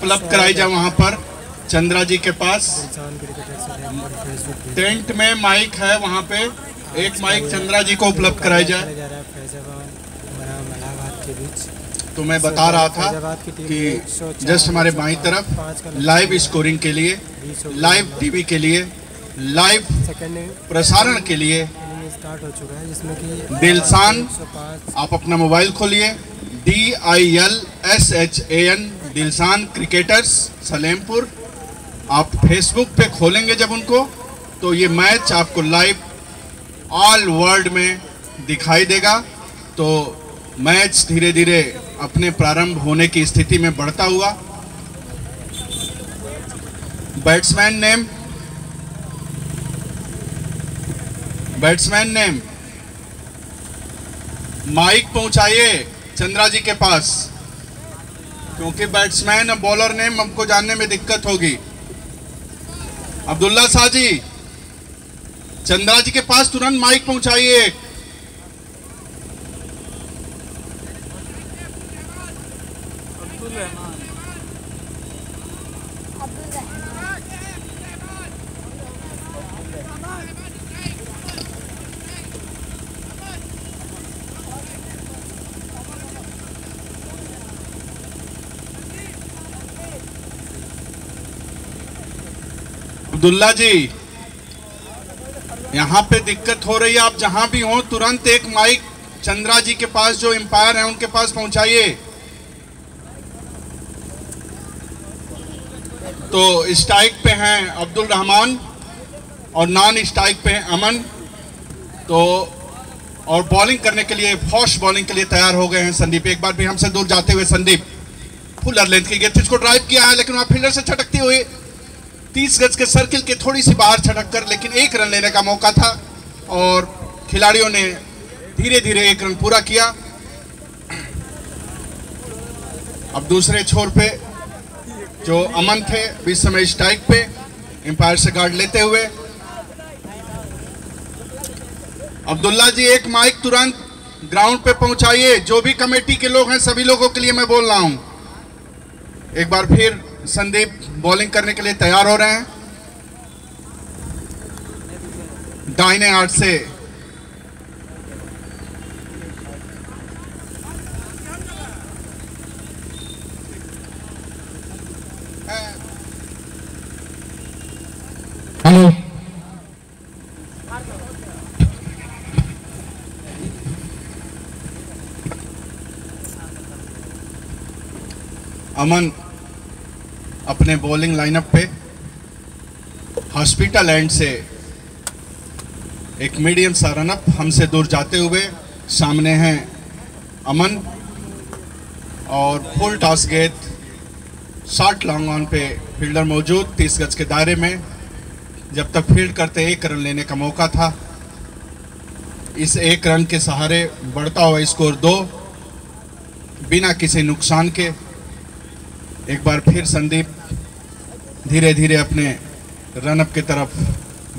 उपलब्ध कराई जाए वहां पर चंद्रा जी के पास। टेंट में माइक है वहां पे, एक माइक चंद्रा जी को उपलब्ध कराई जाए। तो मैं बता रहा था कि जस्ट हमारे बाईं तरफ लाइव स्कोरिंग के लिए, लाइव टीवी के लिए, लाइव प्रसारण के लिए स्टार्ट हो चुका है, जिसमें कि दिलसान, आप अपना मोबाइल खोलिए, DILSHAN दिलसान क्रिकेटर्स सलेमपुर। आप फेसबुक पे खोलेंगे जब उनको, तो ये मैच आपको लाइव ऑल वर्ल्ड में दिखाई देगा। तो मैच धीरे धीरे अपने प्रारंभ होने की स्थिति में बढ़ता हुआ। Batsman name, batsman name, mic पहुंचाइए चंद्रा जी के पास, क्योंकि बैट्समैन और बॉलर नेम हमको जानने में दिक्कत होगी। अब्दुल्ला शाह जी, चंद्रा जी के पास तुरंत माइक पहुंचाइए। अब्दुल्ला जी, यहाँ पे दिक्कत हो रही है, आप जहां भी हो तुरंत एक माइक चंद्रा जी के पास, जो एम्पायर है उनके पास पहुंचाइए। तो स्ट्राइक पे हैं अब्दुल रहमान और नॉन स्ट्राइक पे हैं अमन। तो और बॉलिंग करने के लिए, फास्ट बॉलिंग के लिए तैयार हो गए हैं संदीप। एक बार भी हमसे दूर जाते हुए संदीप, फुलर लेंथ की गेंद इसको ड्राइव किया है, लेकिन वहां फील्डर से छटकती हुई 30 गज के सर्किल के थोड़ी सी बाहर छटक कर, लेकिन एक रन लेने का मौका था और खिलाड़ियों ने धीरे धीरे एक रन पूरा किया। अब दूसरे छोर पे जो अमन थे इस समय स्ट्राइक पे, एम्पायर से गार्ड लेते हुए। अब्दुल्ला जी, एक माइक तुरंत ग्राउंड पे पहुंचाइए। जो भी कमेटी के लोग हैं सभी लोगों के लिए मैं बोल रहा हूं। एक बार फिर संदीप बॉलिंग करने के लिए तैयार हो रहे हैं। दाहिने हाथ से हेलो, अमन अपने बॉलिंग लाइनअप पे हॉस्पिटल एंड से एक मीडियम सा रनअप हमसे दूर जाते हुए। सामने हैं अमन और फुल टॉस गेंद, शॉर्ट लॉन्ग ऑन पे फील्डर मौजूद 30 गज के दायरे में। जब तक फील्ड करते एक रन लेने का मौका था। इस एक रन के सहारे बढ़ता हुआ स्कोर 2 बिना किसी नुकसान के। एक बार फिर संदीप धीरे धीरे अपने रनअप की तरफ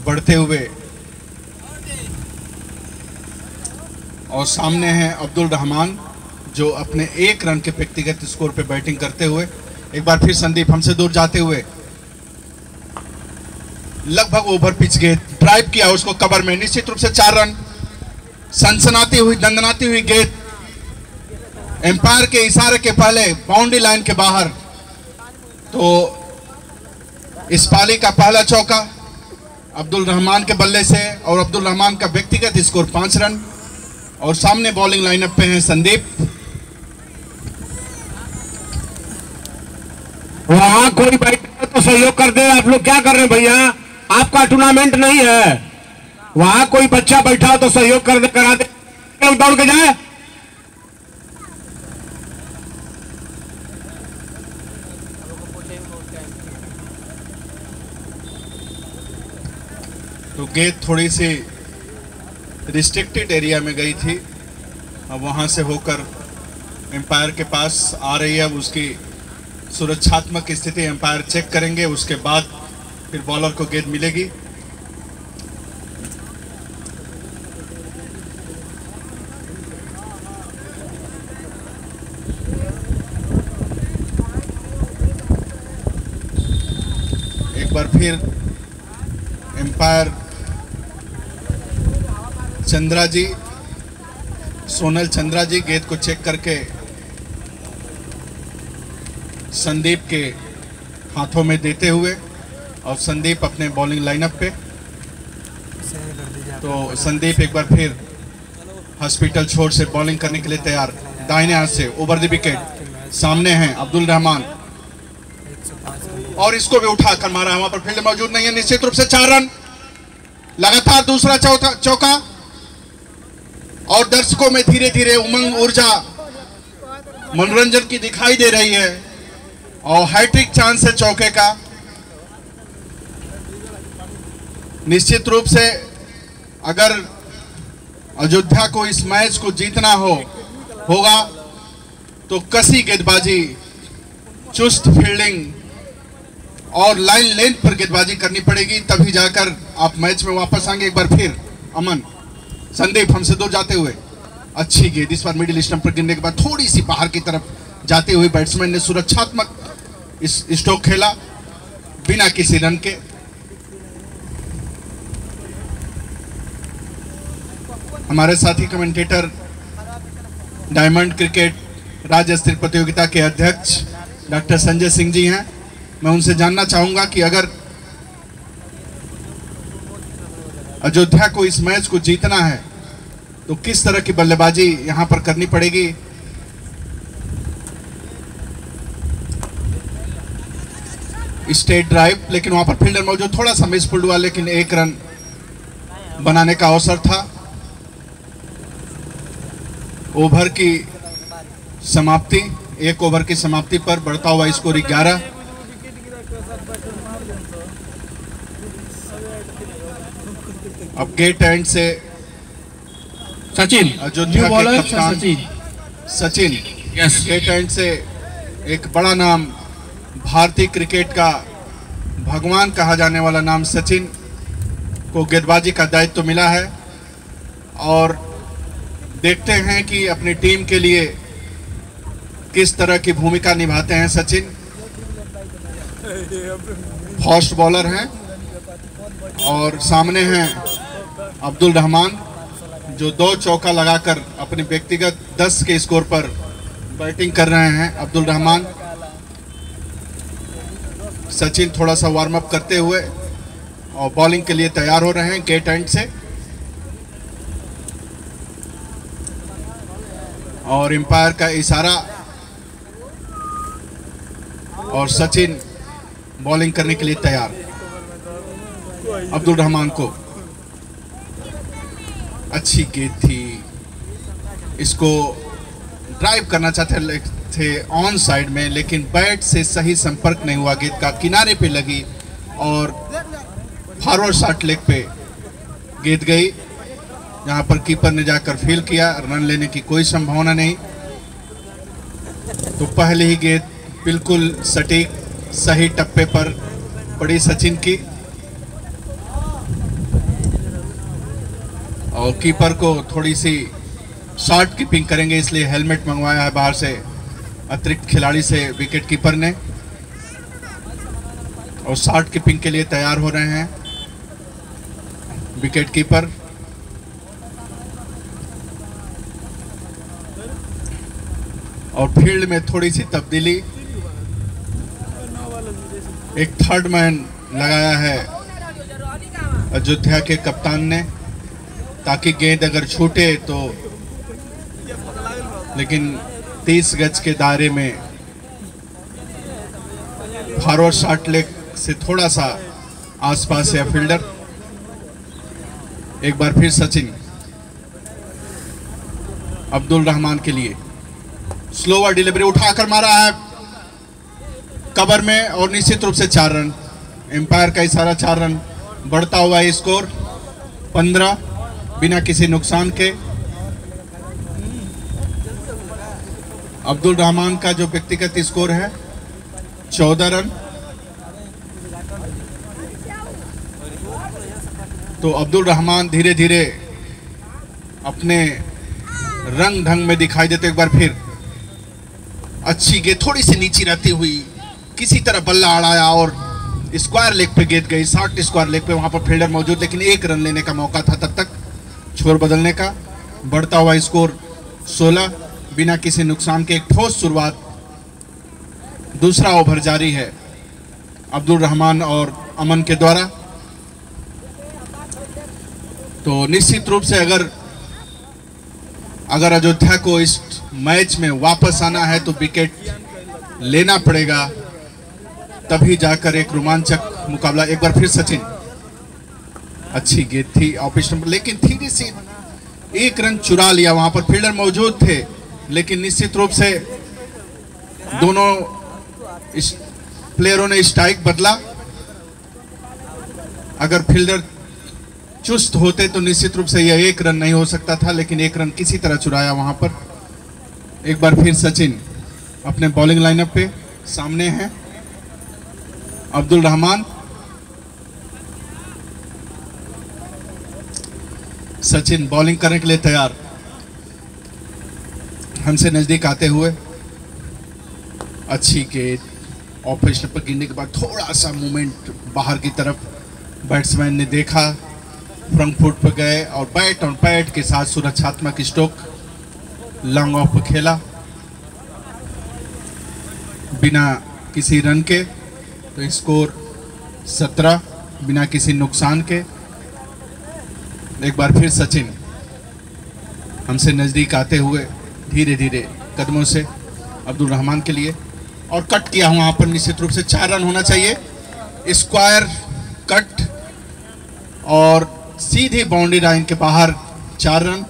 बढ़ते हुए, और सामने हैं अब्दुल रहमान जो अपने एक रन के व्यक्तिगत स्कोर पे बैटिंग करते हुए। एक बार फिर संदीप हमसे दूर जाते हुए लगभग ओवर पिच गेंद ड्राइव किया उसको कवर में, निश्चित रूप से 4 रन। सनसनाती हुई, दंदनाती हुई गेंद एम्पायर के इशारे के पहले बाउंड्री लाइन के बाहर। तो इस पाली का पहला चौका अब्दुल रहमान के बल्ले से, और अब्दुल रहमान का व्यक्तिगत स्कोर 5 रन। और सामने बॉलिंग लाइनअप पे हैं संदीप। वहां कोई बैठे तो सहयोग कर दे। आप लोग क्या कर रहे हैं भैया? आपका टूर्नामेंट नहीं है। वहां कोई बच्चा बैठा हो तो सहयोग कर दे, करा दे, लोग दौड़ के जाए। तो गेंद थोड़ी सी रिस्ट्रिक्टेड एरिया में गई थी, अब वहां से होकर एम्पायर के पास आ रही है। अब उसकी सुरक्षात्मक स्थिति एम्पायर चेक करेंगे, उसके बाद फिर बॉलर को गेंद मिलेगी। एक बार फिर एम्पायर चंद्रा जी, सोनल चंद्रा जी गेंद को चेक करके संदीप के हाथों में देते हुए, और संदीप अपने बॉलिंग लाइनअप पे। तो संदीप एक बार फिर हॉस्पिटल छोर से बॉलिंग करने के लिए तैयार, दाहिने हाथ से ओवर द विकेट। सामने हैं अब्दुल रहमान, और इसको भी उठा कर मारा। वहां पर फील्ड मौजूद नहीं है, निश्चित रूप से 4 रन। लगातार दूसरा चौका, और दर्शकों में धीरे धीरे उमंग ऊर्जा मनोरंजन की दिखाई दे रही है, और हैट्रिक चांस है चौके का। निश्चित रूप से अगर अयोध्या को इस मैच को जीतना होगा तो कसी गेंदबाजी, चुस्त फील्डिंग और लाइन लेंथ पर गेंदबाजी करनी पड़ेगी, तभी जाकर आप मैच में वापस आएंगे। एक बार फिर अमन, संदीप हमसे दूर जाते हुए, अच्छी गेंद इस बार मिडिल स्टंप पर गिरने के बाद थोड़ी सी बाहर की तरफ जाते हुए बैट्समैन ने सुरक्षात्मक इस स्ट्रोक खेला बिना किसी रन के। हमारे साथी कमेंटेटर डायमंड क्रिकेट राज्य स्तरीय प्रतियोगिता के अध्यक्ष डॉक्टर संजय सिंह जी हैं। मैं उनसे जानना चाहूंगा कि अगर अयोध्या को इस मैच को जीतना है तो किस तरह की बल्लेबाजी यहां पर करनी पड़ेगी। स्टेट ड्राइव, लेकिन वहां पर फील्डर मौजूद, थोड़ा सा मिसफील्ड हुआ, लेकिन 1 रन बनाने का अवसर था। ओवर की समाप्ति, 1 ओवर की समाप्ति पर बढ़ता हुआ स्कोर 11। अब गेट एंड से सचिन, अयोध्या के कप्तान सचिन, गेट एंड से एक बड़ा नाम, भारतीय क्रिकेट का भगवान कहा जाने वाला नाम सचिन को गेंदबाजी का दायित्व तो मिला है, और देखते हैं कि अपनी टीम के लिए किस तरह की भूमिका निभाते हैं सचिन। फास्ट बॉलर हैं, और सामने हैं अब्दुल रहमान जो 2 चौका लगाकर अपने व्यक्तिगत 10 के स्कोर पर बैटिंग कर रहे हैं। अब्दुल रहमान, सचिन थोड़ा सा वार्म अप करते हुए और बॉलिंग के लिए तैयार हो रहे हैं गेट एंड से, और एम्पायर का इशारा, और सचिन बॉलिंग करने के लिए तैयार। अब्दुल रहमान को अच्छी गेंद थी, इसको ड्राइव करना चाहते थे ऑन साइड में, लेकिन बैट से सही संपर्क नहीं हुआ, गेंद का किनारे पे लगी और फॉरवर्ड शॉट लेग पे गेंद गई, जहां पर कीपर ने जाकर फील किया। रन लेने की कोई संभावना नहीं। तो पहले ही गेंद बिल्कुल सटीक सही टप्पे पर पड़ी सचिन की, और कीपर को थोड़ी सी शॉर्ट कीपिंग करेंगे, इसलिए हेलमेट मंगवाया है बाहर से अतिरिक्त खिलाड़ी से विकेट कीपर ने, और शॉर्ट कीपिंग के लिए तैयार हो रहे हैं विकेट कीपर। और फील्ड में थोड़ी सी तब्दीली, एक थर्ड मैन लगाया है अयोध्या के कप्तान ने, ताकि गेंद अगर छूटे तो, लेकिन 30 गज के दायरे में फॉरवर्ड शॉट लेग से थोड़ा सा आसपास है फील्डर। एक बार फिर सचिन अब्दुल रहमान के लिए स्लोवर डिलीवरी, उठाकर मारा है कवर में, और निश्चित रूप से 4 रन। एम्पायर का इशारा 4 रन, बढ़ता हुआ है स्कोर 15 बिना किसी नुकसान के। अब्दुल रहमान का जो व्यक्तिगत स्कोर है 14 रन। तो अब्दुल रहमान धीरे धीरे अपने रंग ढंग में दिखाई देते। एक बार फिर अच्छी गेंद थोड़ी सी नीचे रहती हुई किसी तरह बल्ला अड़ाया और स्क्वायर लेग पे गेंद गई, शॉर्ट स्क्वायर लेग पे, वहां पर फील्डर मौजूद, लेकिन एक रन लेने का मौका था तब तक छोर बदलने का। बढ़ता हुआ स्कोर 16 बिना किसी नुकसान के। एक ठोस शुरुआत, दूसरा ओवर जारी है अब्दुल रहमान और अमन के द्वारा। तो निश्चित रूप से अगर अयोध्या को इस मैच में वापस आना है तो विकेट लेना पड़ेगा, तभी जाकर एक रोमांचक मुकाबला। एक बार फिर सचिन, अच्छी गेंद थी ऑफ स्टंप, लेकिन धीरे से एक रन चुरा लिया। वहां पर फील्डर मौजूद थे, लेकिन निश्चित रूप से दोनों प्लेयरों ने स्ट्राइक बदला। अगर फील्डर चुस्त होते तो निश्चित रूप से यह एक रन नहीं हो सकता था, लेकिन एक रन किसी तरह चुराया वहां पर। एक बार फिर सचिन अपने बॉलिंग लाइनअप पे सामने हैं अब्दुल रहमान। सचिन बॉलिंग करने के लिए तैयार, हमसे नजदीक आते हुए। अच्छी गेंद ऑफ स्टंप पर गिरने के बाद थोड़ा सा मूवमेंट बाहर की तरफ बैट्समैन ने देखा, फ्रंट फुट पर गए और बैट ऑन पैड के साथ सुरक्षात्मक स्ट्रोक लॉन्ग ऑफ पर खेला बिना किसी रन के। तो स्कोर 17 बिना किसी नुकसान के। एक बार फिर सचिन हमसे नजदीक आते हुए धीरे धीरे कदमों से अब्दुल रहमान के लिए, और कट किया वहां पर। निश्चित रूप से 4 रन होना चाहिए। स्क्वायर कट और सीधी बाउंड्री लाइन के बाहर 4 रन।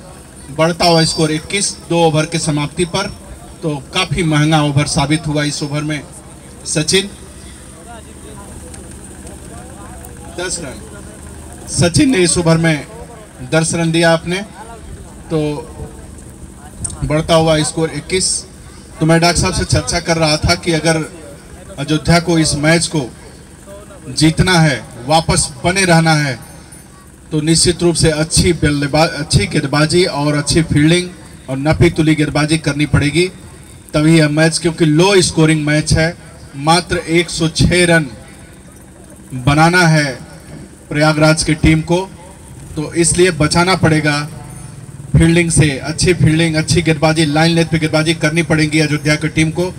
बढ़ता हुआ स्कोर 21 2 ओवर के समाप्ति पर। तो काफी महंगा ओवर साबित हुआ इस ओवर में। सचिन 10 रन, सचिन ने इस ओवर में 10 रन दिया अपने। तो बढ़ता हुआ स्कोर 21। तो मैं डॉक्टर साहब से चर्चा कर रहा था कि अगर अयोध्या को इस मैच को जीतना है, वापस बने रहना है, तो निश्चित रूप से अच्छी गेंदबाजी और अच्छी फील्डिंग और नपी तुली गेंदबाजी करनी पड़ेगी, तभी यह मैच, क्योंकि लो स्कोरिंग मैच है, मात्र 106 रन बनाना है प्रयागराज की टीम को, तो इसलिए बचाना पड़ेगा फील्डिंग से। अच्छी फील्डिंग, अच्छी गेंदबाजी, लाइन लेंथ पे गेंदबाजी करनी पड़ेगी अयोध्या की टीम को,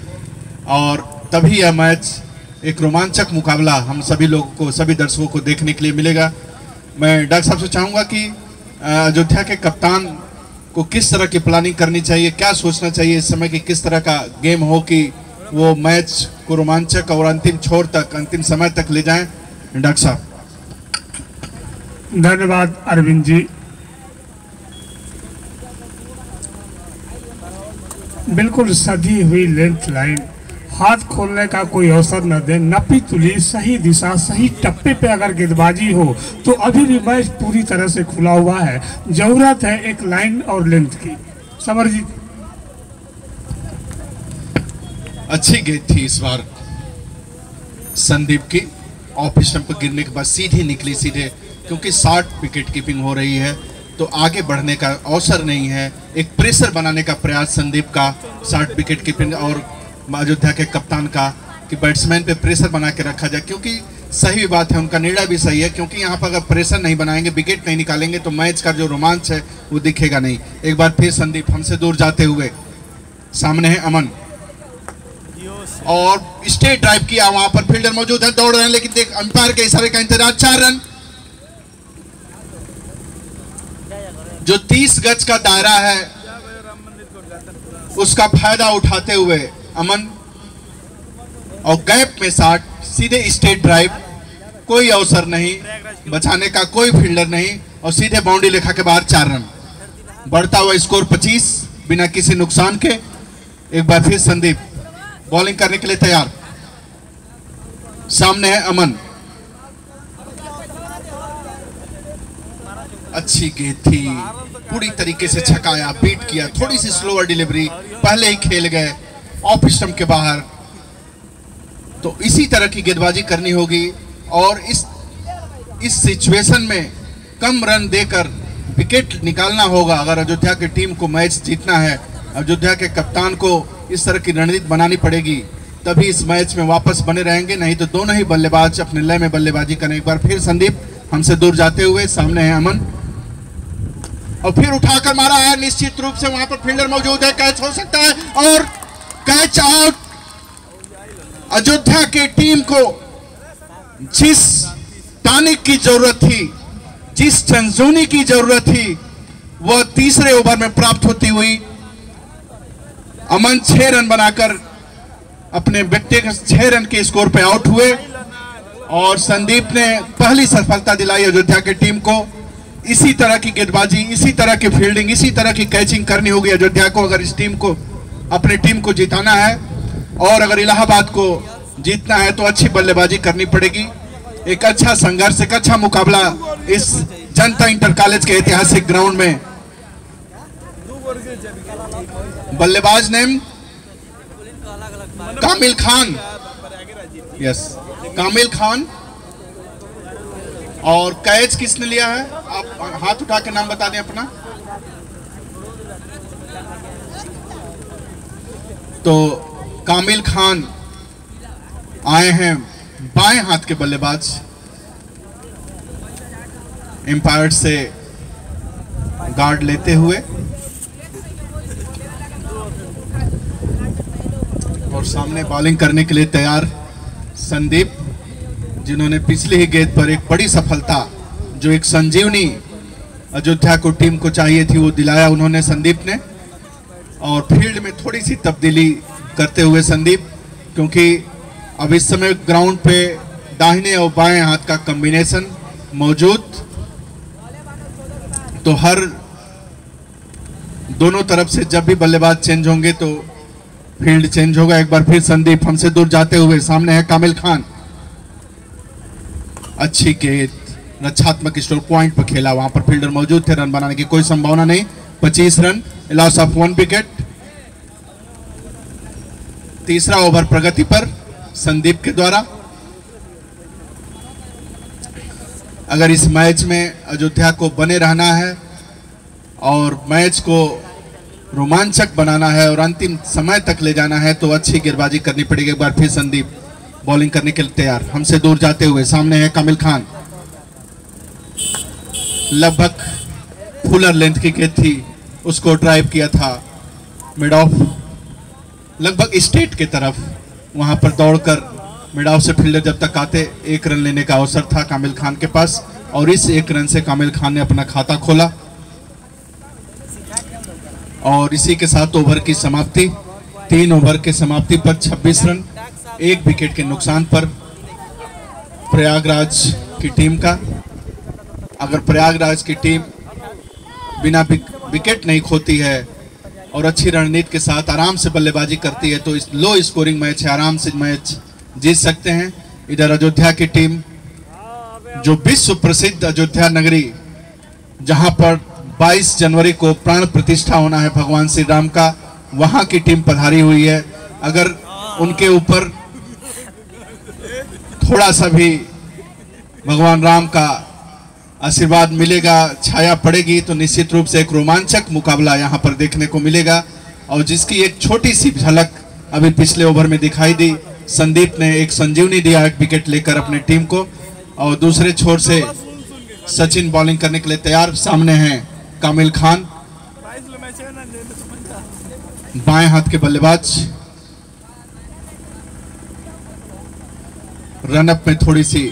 और तभी यह मैच एक रोमांचक मुकाबला हम सभी लोगों को, सभी दर्शकों को देखने के लिए मिलेगा। मैं डॉक्टर साहब से चाहूँगा कि अयोध्या के कप्तान को किस तरह की प्लानिंग करनी चाहिए, क्या सोचना चाहिए इस समय कि किस तरह का गेम हो कि वो मैच को रोमांचक और अंतिम छोर तक, अंतिम समय तक ले जाएं। डॉक्टर साहब। धन्यवाद अरविंद जी। बिल्कुल सधी हुई लेंथ लाइन, हाथ खोलने का कोई अवसर न दे, नपी तुली, सही दिशा, सही टप्पे पे अगर गेंदबाजी हो तो अभी भी मैच पूरी तरह से खुला हुआ है। जरूरत है एक लाइन और लेंथ की। समर जी। अच्छी गेंद थी इस बार संदीप की, ऑफ स्टंप पर गिरने के बाद सीधी निकली, सीधे, क्योंकि 60 विकेट कीपिंग हो रही है तो आगे बढ़ने का अवसर नहीं है। एक प्रेशर बनाने का प्रयास संदीप का, 60 विकेट कीपिंग और अयोध्या के कप्तान का, कि बैट्समैन पे प्रेशर बना के रखा जाए, क्योंकि सही बात है, उनका निर्णय भी सही है, क्योंकि यहाँ पर अगर प्रेशर नहीं बनाएंगे, विकेट नहीं निकालेंगे तो मैच का जो रोमांच है वो दिखेगा नहीं। एक बार फिर संदीप हमसे दूर जाते हुए, सामने है अमन, और स्ट्रेट ड्राइव किया, वहां पर फील्डर मौजूद है, दौड़ रहे हैं, लेकिन देख अंपायर के इशारे का इंतजार। 4 रन। जो 30 गज का दायरा है उसका फायदा उठाते हुए अमन, और गैप में 60, सीधे स्ट्रेट ड्राइव, कोई अवसर नहीं, बचाने का कोई फील्डर नहीं, और सीधे बाउंड्री लेखा के बाहर 4 रन। बढ़ता हुआ स्कोर 25 बिना किसी नुकसान के। एक बार फिर संदीप बॉलिंग करने के लिए तैयार, सामने है अमन। अच्छी गेंद थी, पूरी तरीके से छकाया, बीट किया, थोड़ी सी स्लोअर डिलीवरी, पहले ही खेल गए ऑफ स्टंप के बाहर। तो इसी तरह की गेंदबाजी करनी होगी, और इस सिचुएशन में कम रन देकर विकेट निकालना होगा अगर अयोध्या की टीम को मैच जीतना है। अयोध्या के कप्तान को इस तरह की रणनीति बनानी पड़ेगी तभी इस मैच में वापस बने रहेंगे, नहीं तो दोनों ही बल्लेबाज अपने लय में बल्लेबाजी करें। एक बार फिर संदीप हमसे दूर जाते हुए, सामने है अमन और फिर उठाकर मारा है, निश्चित रूप से वहां पर फील्डर मौजूद है, कैच हो सकता है और कैच आउट। अयोध्या की टीम को जिस टॉनिक की जरूरत थी, जिस चंजोनी की जरूरत थी, वह तीसरे ओवर में प्राप्त होती हुई अमन 6 रन बनाकर अपने व्यक्तिगत 6 रन के स्कोर पे आउट हुए और संदीप ने पहली सफलता दिलाई अयोध्या की टीम को। इसी तरह की गेंदबाजी, इसी तरह की फील्डिंग, इसी तरह की कैचिंग करनी होगी अयोध्या को अगर इस टीम को, अपनी टीम को जिताना है और अगर इलाहाबाद को जीतना है तो अच्छी बल्लेबाजी करनी पड़ेगी। एक अच्छा संघर्ष, एक अच्छा मुकाबला इस जनता इंटर कॉलेज के ऐतिहासिक ग्राउंड में। बल्लेबाज नेम कामिल खान, यस कामिल खान। और कैच किसने लिया है? आप हाथ उठा के नाम बता दें अपना। तो कामिल खान आए हैं बाएं हाथ के बल्लेबाज, एम्पायर से गार्ड लेते हुए, और सामने बॉलिंग करने के लिए तैयार संदीप, जिन्होंने पिछली ही गेंद पर एक बड़ी सफलता, जो एक संजीवनी अयोध्या को टीम को चाहिए थी, वो दिलाया उन्होंने संदीप ने। और फील्ड में थोड़ी सी तब्दीली करते हुए संदीप, क्योंकि अब इस समय ग्राउंड पे दाहिने और बाएं हाथ का कॉम्बिनेशन मौजूद, तो हर दोनों तरफ से जब भी बल्लेबाज चेंज होंगे तो फील्ड चेंज होगा। एक बार फिर संदीप हमसे दूर जाते हुए, सामने है कामिल खान। अच्छी गेंद, रक्षात्मक स्ट्रोक पॉइंट पर खेला, वहां पर फील्डर मौजूद थे, रन बनाने की कोई संभावना नहीं। 25 रन, लॉस ऑफ 1 विकेट। तीसरा ओवर प्रगति पर संदीप के द्वारा। अगर इस मैच में अयोध्या को बने रहना है और मैच को रोमांचक बनाना है और अंतिम समय तक ले जाना है तो अच्छी गेंदबाजी करनी पड़ेगी। एक बार फिर संदीप बॉलिंग करने के लिए तैयार, हमसे दूर जाते हुए, सामने है कामिल खान। लगभग फुलर लेंथ की गेंद थी, उसको ड्राइव किया था मिड ऑफ, लगभग स्ट्रेट की तरफ, वहां पर दौड़कर मिड ऑफ से फील्डर जब तक आते 1 रन लेने का अवसर था कामिल खान के पास, और इस 1 रन से कामिल खान ने अपना खाता खोला। और इसी के साथ ओवर की समाप्ति, 3 ओवर के समाप्ति पर 26 रन, 1 विकेट के नुकसान पर प्रयागराज की टीम का। अगर प्रयागराज की टीम बिना विकेट नहीं खोती है और अच्छी रणनीति के साथ आराम से बल्लेबाजी करती है तो इस लो स्कोरिंग मैच है, आराम से मैच जीत सकते हैं। इधर अयोध्या की टीम, जो विश्व प्रसिद्ध अयोध्या नगरी, जहां पर 22 जनवरी को प्राण प्रतिष्ठा होना है भगवान श्री राम का, वहां की टीम पधारी हुई है। अगर उनके ऊपर थोड़ा सा भी भगवान राम का आशीर्वाद मिलेगा, छाया पड़ेगी, तो निश्चित रूप से एक रोमांचक मुकाबला यहां पर देखने को मिलेगा। और जिसकी एक छोटी सी झलक अभी पिछले ओवर में दिखाई दी। संदीप ने एक संजीवनी दिया 1 विकेट लेकर अपनी टीम को, और दूसरे छोर से सचिन बॉलिंग करने के लिए तैयार। सामने हैं कामिल खान, बाएं हाथ के बल्लेबाज। रनअप में थोड़ी सी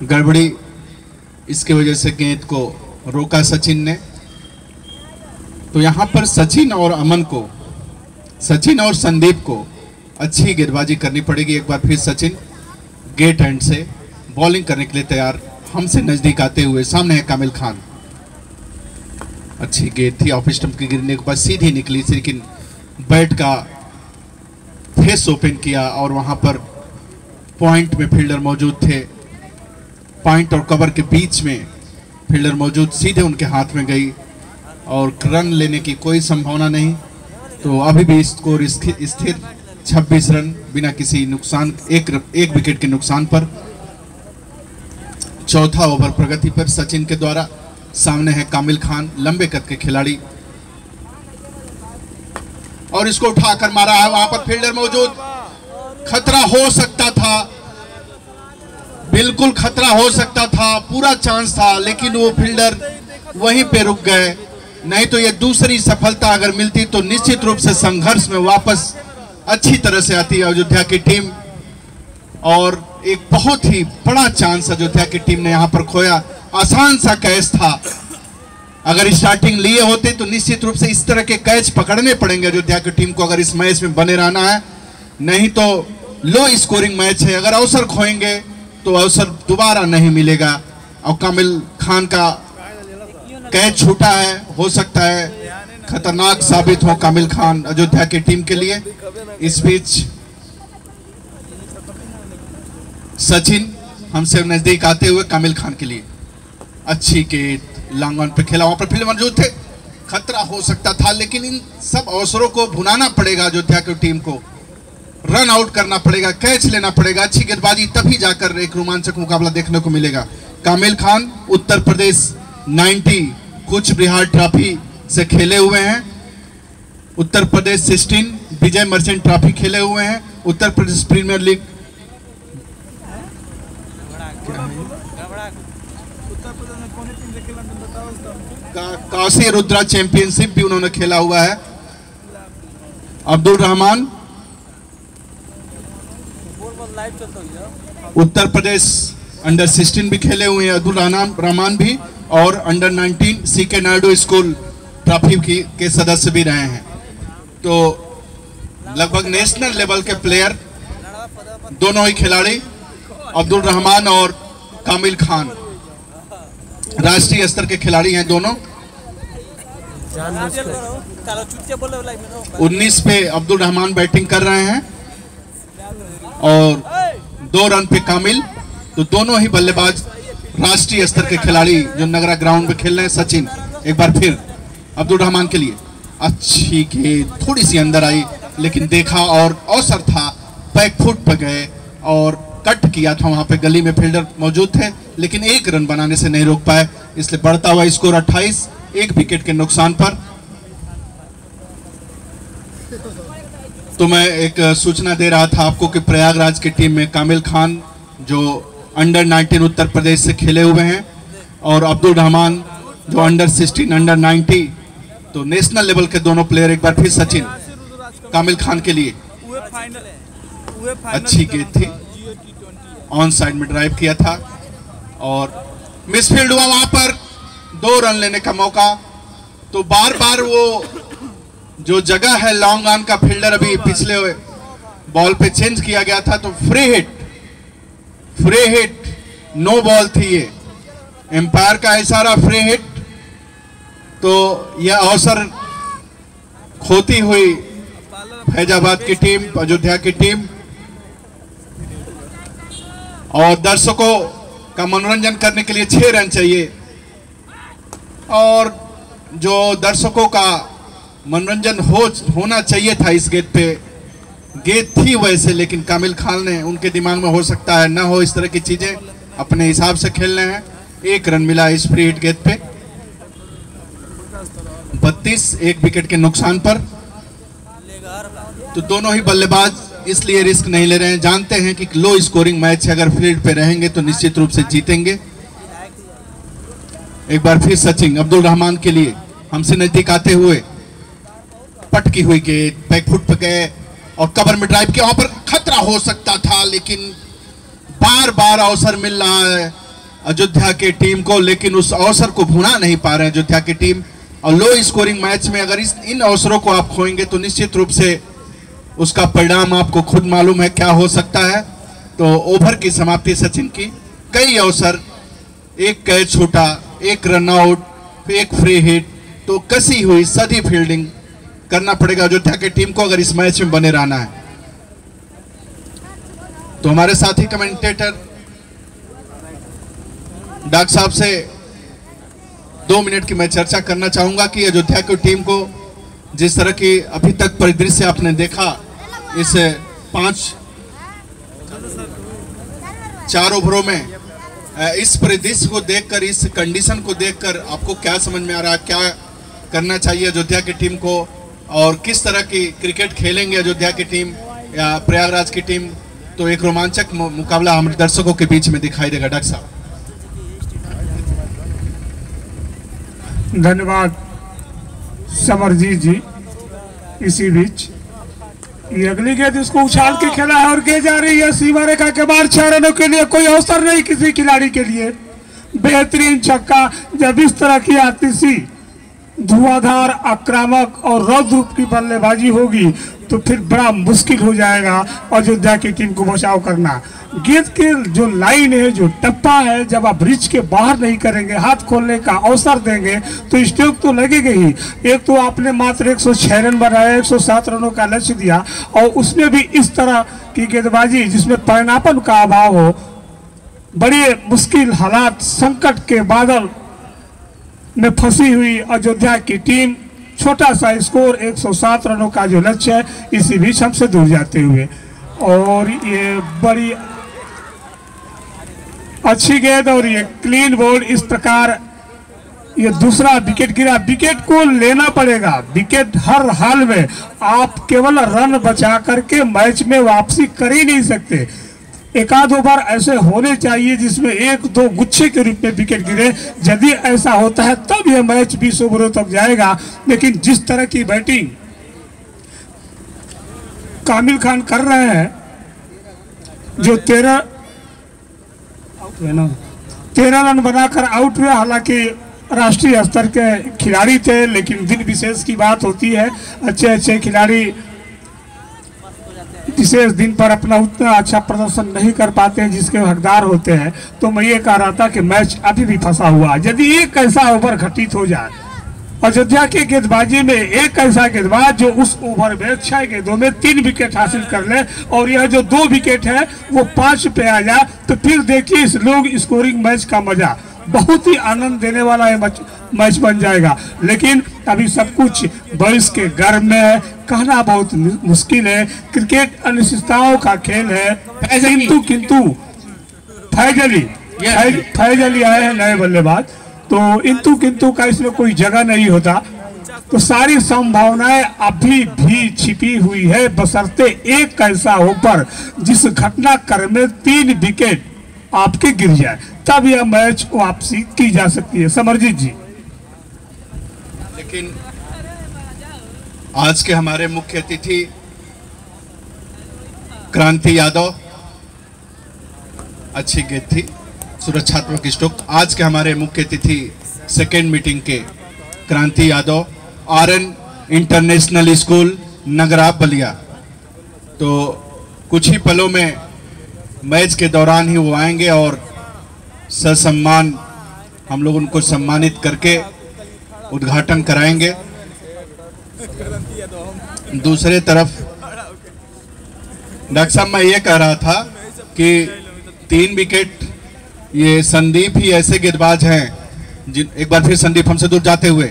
गड़बड़ी, इसके वजह से गेंद को रोका सचिन ने। तो यहां पर सचिन और अमन को, सचिन और संदीप को अच्छी गेंदबाजी करनी पड़ेगी। एक बार फिर सचिन गेट एंड से बॉलिंग करने के लिए तैयार, हमसे नजदीक आते हुए। सामने है कामिल खान। अच्छी गेंद थी, ऑफ स्टंप की गिरने के बाद सीधी निकली, लेकिन बैट का फेस ओपन किया और वहां पर पॉइंट में फील्डर मौजूद थे, पॉइंट और कवर के बीच में फील्डर मौजूद, सीधे उनके हाथ में गई और रन लेने की कोई संभावना नहीं। तो अभी भी स्कोर स्थिर 26 रन बिना किसी नुकसान, एक विकेट के नुकसान पर। चौथा ओवर प्रगति पर सचिन के द्वारा। सामने है कामिल खान, लंबे कद के खिलाड़ी, और इसको उठाकर मारा है, वहां पर फील्डर मौजूद, खतरा हो सकता था, बिल्कुल खतरा हो सकता था, पूरा चांस था, लेकिन वो फील्डर वहीं पे रुक गए। नहीं तो ये दूसरी सफलता अगर मिलती तो निश्चित रूप से संघर्ष में वापस अच्छी तरह से आती है अयोध्या की टीम। और एक बहुत ही बड़ा चांस अयोध्या की टीम ने यहां पर खोया। आसान सा कैच था, अगर स्टार्टिंग लिए होते तो निश्चित रूप से इस तरह के कैच पकड़ने पड़ेंगे अयोध्या की टीम को अगर इस मैच में बने रहना है। नहीं तो लो स्कोरिंग मैच है, अगर अवसर खोएंगे तो अवसर दोबारा नहीं मिलेगा। और कामिल खान का कैच छूटा है, हो सकता है खतरनाक साबित हो कामिल खान अयोध्या की टीम के लिए। इस बीच सचिन हमसे नजदीक आते हुए कामिल खान के लिए अच्छी गेंद लॉन्ग ऑन पे खेला, वहां पर फील्ड मौजूद थे, खतरा हो सकता था, लेकिन इन सब अवसरों को भुनाना पड़ेगा अयोध्या की टीम को, रन आउट करना पड़ेगा, कैच लेना पड़ेगा, अच्छी गेंदबाजी, तभी जाकर एक रोमांचक मुकाबला देखने को मिलेगा। कामिल खान उत्तर प्रदेश 90 कूच बिहार ट्रॉफी से खेले हुए हैं, उत्तर प्रदेश 16 विजय मर्चेंट ट्रॉफी खेले हुए हैं, Uttar Pradesh premier league Kashi Rudra championship भी उन्होंने खेला हुआ है। अब्दुल रहमान उत्तर प्रदेश अंडर 16 भी खेले हुए हैं, अब्दुल रहमान भी, और under 19 CK Naidu school trophy के सदस्य भी रहे हैं। तो लगभग नेशनल लेवल के प्लेयर दोनों ही खिलाड़ी अब्दुल रहमान और कामिल खान राष्ट्रीय स्तर के खिलाड़ी हैं दोनों। 19 पे अब्दुल रहमान बैटिंग कर रहे हैं और 2 रन पे कामिल। तो दोनों ही बल्लेबाज राष्ट्रीय स्तर के खिलाड़ी जो नगरा ग्राउंड में खेल रहे हैं। सचिन एक बार फिर अब्दुल रहमान के लिए अच्छी गेंद, थोड़ी सी अंदर आई, लेकिन देखा और अवसर था, बैक फुट पर गए और कट किया था, वहां पे गली में फील्डर मौजूद थे, लेकिन एक रन बनाने से नहीं रोक पाए, इसलिए बढ़ता हुआ स्कोर 28, 1 विकेट के नुकसान पर। तो मैं एक सूचना दे रहा था आपको कि प्रयागराज की टीम में कामिल खान जो अंडर 19 उत्तर प्रदेश से खेले हुए हैं और अब्दुल रहमान जो अंडर 16 अंडर 90, तो नेशनल लेवल के दोनों प्लेयर। एक बार फिर सचिन कामिल खान के लिए अच्छी गेंद थी, ऑन साइड में ड्राइव किया था और मिसफील्ड हुआ, वहां पर 2 रन लेने का मौका। तो बार बार वो जो जगह है लॉन्ग ऑन का, फील्डर अभी पिछले बॉल पे चेंज किया गया था, तो फ्री हिट नो बॉल थी ये, एम्पायर का इशारा फ्री हिट। तो यह अवसर खोती हुई फैजाबाद की टीम, अयोध्या की टीम, और दर्शकों का मनोरंजन करने के लिए 6 रन चाहिए। और जो दर्शकों का मनोरंजन होना चाहिए था इस गेंद पे, गेंद थी वैसे, लेकिन कामिल खान ने, उनके दिमाग में हो सकता है ना हो इस तरह की चीजें, अपने हिसाब से खेलने हैं। 1 रन मिला इस फ्री हिट गेंद पे, 32, 1 विकेट के नुकसान पर। तो दोनों ही बल्लेबाज इसलिए रिस्क नहीं ले रहे हैं, जानते हैं कि लो स्कोरिंग मैच है, अगर फील्ड पे रहेंगे तो निश्चित रूप से जीतेंगे। एक बार फिर सचिन अब्दुल रहमान के लिए हमसे नजदीक आते हुए, पटकी हुई गेंद, बैक फुट पे गए और कवर में ड्राइव किया, वहां पर खतरा हो सकता था, लेकिन बार बार अवसर मिल रहा है अयोध्या की टीम को, लेकिन उस अवसर को भुना नहीं पा रहे हैं अयोध्या की टीम। और लो स्कोरिंग मैच में अगर इन अवसरों को आप खोएंगे तो निश्चित रूप से उसका परिणाम आपको खुद मालूम है क्या हो सकता है। तो ओवर की समाप्ति सचिन की, कई अवसर, 1 कैच छूटा, 1 रन आउट, 1 फ्री हिट, तो कसी हुई सदी फील्डिंग करना पड़ेगा अयोध्या की टीम को अगर इस मैच में बने रहना है। तो हमारे साथी कमेंटेटर डॉक्टर साहब से 2 मिनट की मैं चर्चा करना चाहूंगा कि अयोध्या की टीम को जिस तरह की अभी तक परिदृश्य आपने देखा, इस 4 ओवरों में, इस परिदृश्य को देखकर, इस कंडीशन को देखकर आपको क्या समझ में आ रहा है, क्या करना चाहिए अयोध्या की टीम को और किस तरह की क्रिकेट खेलेंगे अयोध्या की टीम, या प्रयागराज की टीम, तो एक रोमांचक मुकाबला हमारे दर्शकों के बीच में दिखाई देगा। डॉक्टर साहब, धन्यवाद समरजीत जी। इसी बीच ये अगली गेंद इसको उछाल के खेला है और गेंद जा रही है सीमा रेखा के बाहर। 6 रनों के लिए कोई अवसर नहीं किसी खिलाड़ी के लिए। बेहतरीन छक्का। जब इस तरह की आतिशी धुआंधार आक्रामक और रौद्र रूप की बल्लेबाजी होगी तो फिर बड़ा मुश्किल हो जाएगा अयोध्या की टीम को बचाव करना। गेंद के जो लाइन है, जो टप्पा है, जब आप रिच के बाहर नहीं करेंगे, हाथ खोलने का अवसर देंगे तो स्ट्रोक तो लगेगा ही। एक तो आपने मात्र 106 रन बनाए, 107 रनों का लक्ष्य दिया और उसमें भी इस तरह की गेंदबाजी जिसमें परिणाम का अभाव हो। बड़े मुश्किल हालात, संकट के बादल में फंसी हुई अयोध्या की टीम, छोटा सा स्कोर 107 रनों का जो लक्ष्य है, इसी बीच हमसे दूर जाते हुए। और ये बड़ी अच्छी गेंद और ये क्लीन बॉल। इस प्रकार ये दूसरा विकेट गिरा। विकेट को लेना पड़ेगा, विकेट हर हाल में। आप केवल रन बचा करके मैच में वापसी कर ही नहीं सकते। एक आध ओवर ऐसे होने चाहिए जिसमें 1-2 गुच्छे के रूप में विकेट गिरे। यदि ऐसा होता है तब यह मैच 20 ओवरों तक जाएगा। लेकिन जिस तरह की बैटिंग कामिल खान कर रहे हैं, जो 13 रन बनाकर आउट हुए, हालांकि राष्ट्रीय स्तर के खिलाड़ी थे, लेकिन दिन विशेष की बात होती है। अच्छे खिलाड़ी विशेष दिन पर अपना उतना अच्छा प्रदर्शन नहीं कर पाते हैं जिसके हकदार होते हैं। तो मैं ये कह रहा था कि मैच अभी भी फंसा हुआ। यदि एक ऐसा ओवर घटित हो जाए अयोध्या के गेंदबाजी में, एक ऐसा गेंदबाज जो उस ओवर में 6 गेंदों में 3 विकेट हासिल कर ले और यह जो 2 विकेट है वो 5 पे आ जाए, तो फिर देखिए इस लोग स्कोरिंग मैच का मजा, बहुत ही आनंद देने वाला है मैच बन जाएगा। लेकिन अभी सब कुछ बारिश के गर्भ में है, कहना बहुत मुश्किल है। क्रिकेट अनिश्चितताओं का खेल है। किंतु फैजली आए हैं नए बल्लेबाज, तो किंतु का इसमें कोई जगह नहीं होता। तो सारी संभावनाएं अभी भी छिपी हुई है, बशर्ते एक ऐसा ओवर जिस घटनाक्रम में 3 विकेट आपके गिर जाए, तब यह मैच वापसी की जा सकती है। समरजीत जी, लेकिन आज के हमारे मुख्य अतिथि क्रांति यादव, अच्छी गेंद थी, सुरक्षात्मक स्ट्रोक। आज के हमारे मुख्य अतिथि सेकेंड मीटिंग के क्रांति यादव, आरएन इंटरनेशनल स्कूल नगरा बलिया। तो कुछ ही पलों में मैच के दौरान ही वो आएंगे और ससम्मान हम लोग उनको सम्मानित करके उद्घाटन कराएंगे। दूसरे तरफ डॉक्टर साहब, मैं ये कह रहा था कि 3 विकेट, ये संदीप ही ऐसे गेंदबाज हैं जिन, एक बार फिर संदीप हमसे दूर जाते हुए,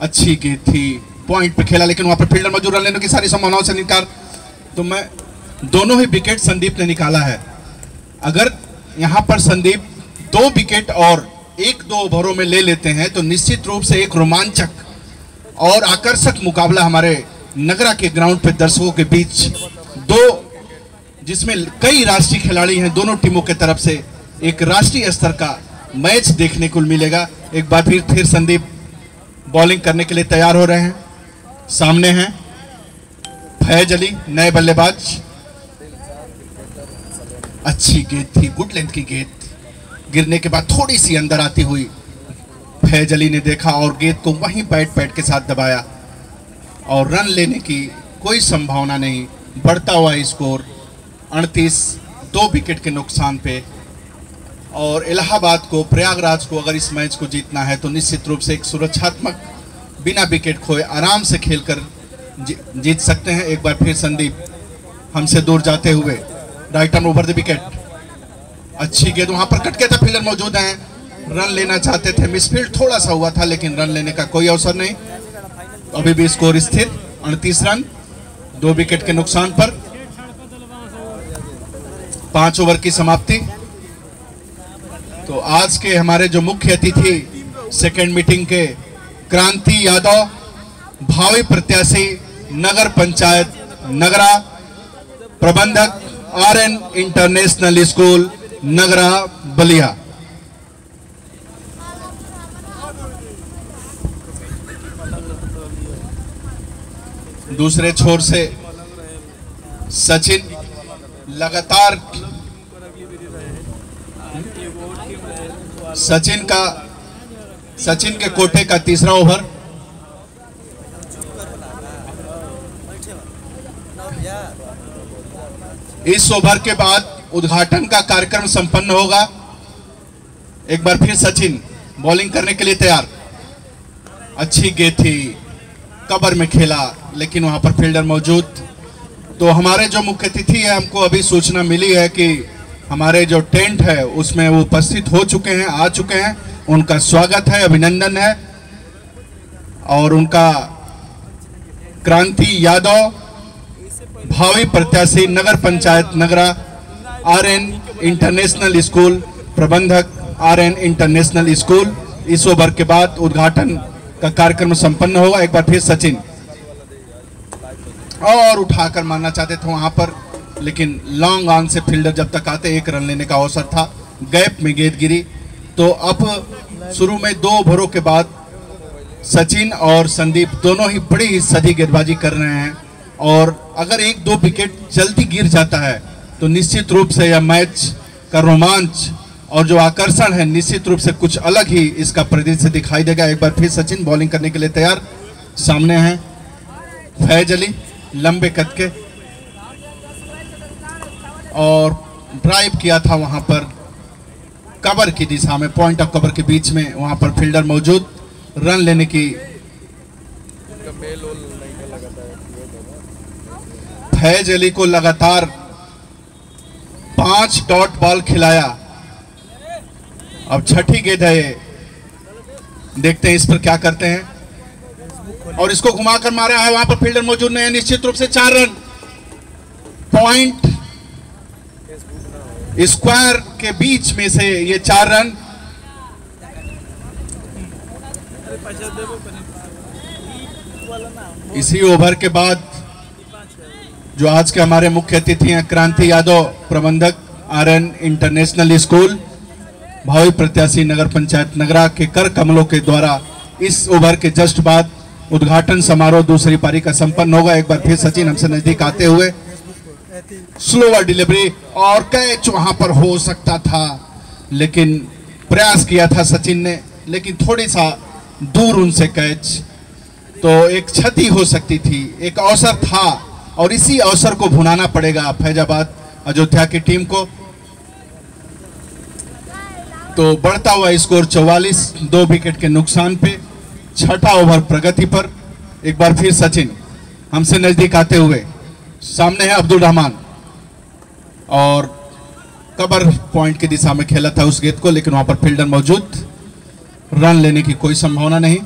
अच्छी गेंद थी, पॉइंट पे खेला, लेकिन वहां पर फील्डर मौजूद रन लेने की सारी संभावनाओं से निकाल। तो मैं दोनों ही विकेट संदीप ने निकाला है। अगर यहां पर संदीप 2 विकेट और 1-2 ओवरों में ले लेते हैं तो निश्चित रूप से एक रोमांचक और आकर्षक मुकाबला हमारे नगरा के ग्राउंड पे दर्शकों के बीच, जिसमें कई राष्ट्रीय खिलाड़ी हैं दोनों टीमों के तरफ से, एक राष्ट्रीय स्तर का मैच देखने को मिलेगा। एक बार फिर संदीप बॉलिंग करने के लिए तैयार हो रहे हैं। सामने हैं फैज अली, नए बल्लेबाज। अच्छी गेंद थी, गुड लेंथ की गेंद, गिरने के बाद थोड़ी सी अंदर आती हुई फैज अली ने देखा और गेंद को वहीं पैड के साथ दबाया और रन लेने की कोई संभावना नहीं। बढ़ता हुआ स्कोर 38, 2 विकेट के नुकसान पे। और इलाहाबाद को, प्रयागराज को अगर इस मैच को जीतना है तो निश्चित रूप से एक सुरक्षात्मक, बिना विकेट खोए आराम से खेलकर जीत सकते हैं। एक बार फिर संदीप हमसे दूर जाते हुए, right arm over the wicket, अच्छी गेंद, वहां पर कट गया था, फील्डर मौजूद हैं, रन लेना चाहते थे, मिसफील्ड थोड़ा सा हुआ था लेकिन रन लेने का कोई अवसर नहीं। अभी भी स्कोर स्थिर 38 रन 2 विकेट के नुकसान पर। 5 ओवर की समाप्ति। तो आज के हमारे जो मुख्य अतिथि सेकेंड मीटिंग के क्रांति यादव, भावी प्रत्याशी नगर पंचायत नगरा, प्रबंधक RN इंटरनेशनल स्कूल नगरा बलिया। दूसरे छोर से सचिन लगातार सचिन के कोटे का तीसरा ओवर। इस ओवर के बाद उद्घाटन का कार्यक्रम संपन्न होगा। एक बार फिर सचिन बॉलिंग करने के लिए तैयार। अच्छी गेंद थी, कवर में खेला, लेकिन वहां पर फील्डर मौजूद। तो हमारे जो मुख्य अतिथि है, हमको अभी सूचना मिली है कि हमारे जो टेंट है उसमें वो उपस्थित हो चुके हैं, आ चुके हैं। उनका स्वागत है, अभिनंदन है। और उनका क्रांति यादव, भावी प्रत्याशी नगर पंचायत नगरा, RN इंटरनेशनल स्कूल, प्रबंधक RN इंटरनेशनल स्कूल। इस ओवर के बाद उद्घाटन का कार्यक्रम संपन्न होगा। एक बार फिर सचिन और उठाकर मारना चाहते थे वहां पर, लेकिन लॉन्ग ऑन से फील्डर जब तक आते 1 रन लेने का अवसर था, गैप में गेंद गिरी। तो अब शुरू में 2 ओवरों के बाद सचिन और संदीप दोनों ही बड़ी ही सदी गेंदबाजी कर रहे हैं। और अगर 1-2 विकेट जल्दी गिर जाता है तो निश्चित रूप से यह मैच का रोमांच और जो आकर्षण है निश्चित रूप से कुछ अलग ही इसका परिदृश्य दिखाई देगा। एक बार फिर सचिन बॉलिंग करने के लिए तैयार। सामने हैं फैज अली, लंबे कद के, और ड्राइव किया था वहां पर कवर की दिशा में, पॉइंट ऑफ कवर के बीच में। वहां पर फील्डर मौजूद, रन लेने की फैज अली को लगातार 5 डॉट बॉल खिलाया। अब छठी गेंद है ये, देखते हैं इस पर क्या करते हैं। और इसको घुमाकर मारा है, वहां पर फील्डर मौजूद नहीं है। निश्चित रूप से 4 रन, पॉइंट स्क्वायर के बीच में से ये 4 रन। इसी ओवर के बाद जो आज के हमारे मुख्य अतिथि हैं, क्रांति यादव, प्रबंधक RN इंटरनेशनल स्कूल, भावी प्रत्याशी नगर पंचायत नगरा के कर कमलों के द्वारा इस ओवर के जस्ट बाद उद्घाटन समारोह दूसरी पारी का संपन्न होगा। एक बार फिर सचिन हमसे नजदीक आते हुए, स्लोवर डिलीवरी और कैच वहां पर हो सकता था, लेकिन प्रयास किया था सचिन ने, लेकिन थोड़ी सा दूर उनसे कैच, तो एक क्षति हो सकती थी। एक अवसर था और इसी अवसर को भुनाना पड़ेगा फैजाबाद अयोध्या की टीम को। तो बढ़ता हुआ स्कोर 44, 2 विकेट के नुकसान पे, छठा ओवर प्रगति पर। एक बार फिर सचिन हमसे नजदीक आते हुए, सामने है अब्दुल रहमान, और कवर पॉइंट की दिशा में खेला था उस गेंद को, लेकिन वहां पर फील्डर मौजूद, रन लेने की कोई संभावना नहीं।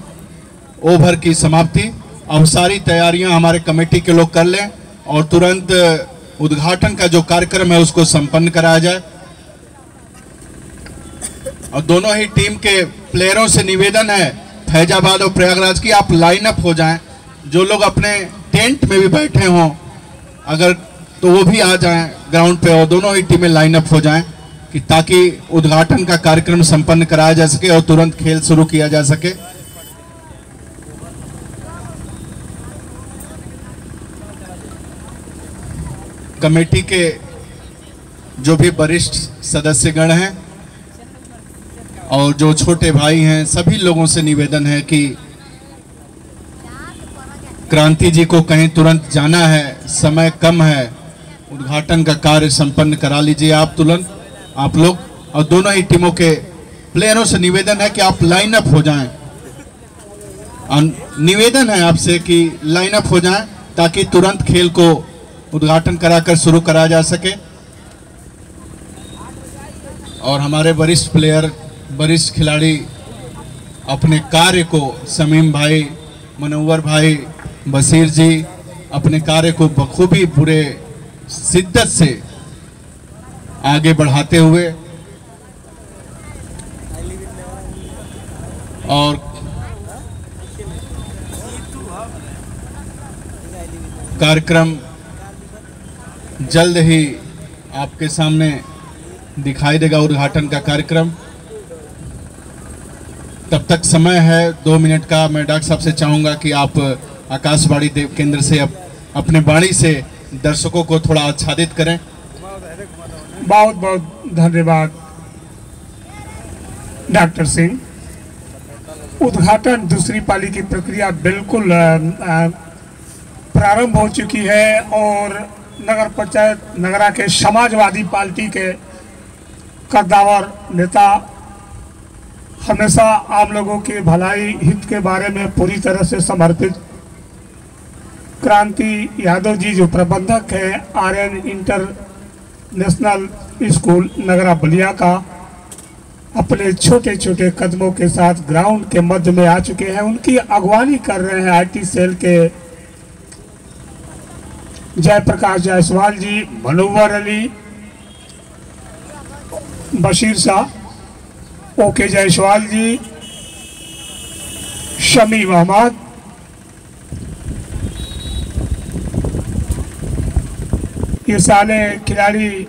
ओवर की समाप्ति। अब सारी तैयारियां हमारे कमेटी के लोग कर लें और तुरंत उद्घाटन का जो कार्यक्रम है उसको संपन्न कराया जाए। और दोनों ही टीम के प्लेयरों से निवेदन है, फैजाबाद और प्रयागराज की, आप लाइन अप हो जाएं। जो लोग अपने टेंट में भी बैठे हों अगर, तो वो भी आ जाएं ग्राउंड पे, और दोनों ही टीमें लाइन अप हो जाएं कि ताकि उद्घाटन का कार्यक्रम संपन्न कराया जा सके और तुरंत खेल शुरू किया जा सके। कमेटी के जो भी वरिष्ठ सदस्यगण हैं और जो छोटे भाई हैं, सभी लोगों से निवेदन है कि क्रांति जी को कहीं तुरंत जाना है, समय कम है, उद्घाटन का कार्य संपन्न करा लीजिए आप तुरंत, आप लोग। और दोनों ही टीमों के प्लेयरों से निवेदन है कि आप लाइन अप हो जाएं। निवेदन है आपसे कि लाइन अप हो जाएं ताकि तुरंत खेल को उद्घाटन कराकर शुरू कराया जा सके। और हमारे वरिष्ठ प्लेयर, वरिष्ठ खिलाड़ी अपने कार्य को, समीम भाई, मनोवर भाई, बशीर जी, अपने कार्य को बखूबी पूरे शिद्दत से आगे बढ़ाते हुए और कार्यक्रम जल्द ही आपके सामने दिखाई देगा उद्घाटन का कार्यक्रम। तब तक समय है 2 मिनट का। मैं डॉक्टर साहब से चाहूँगा कि आप आकाशवाणी केंद्र से अपने वाणी से दर्शकों को थोड़ा आच्छादित करें। बहुत बहुत धन्यवाद डॉक्टर सिंह। उद्घाटन दूसरी पाली की प्रक्रिया बिल्कुल प्रारंभ हो चुकी है और नगर पंचायत नगरा के समाजवादी पार्टी के कद्दावर नेता हमेशा आम लोगों के भलाई हित के बारे में पूरी तरह से समर्पित क्रांति यादव जी जो प्रबंधक है आर्यन इंटरनेशनल स्कूल नगरा बलिया का, अपने छोटे छोटे कदमों के साथ ग्राउंड के मध्य में आ चुके हैं। उनकी अगवानी कर रहे हैं आईटी सेल के जयप्रकाश जायसवाल जी, मनोवर अली, बशीर शाह, ओके जायसवाल जी, शमी मोहम्मद, ये सारे खिलाड़ी।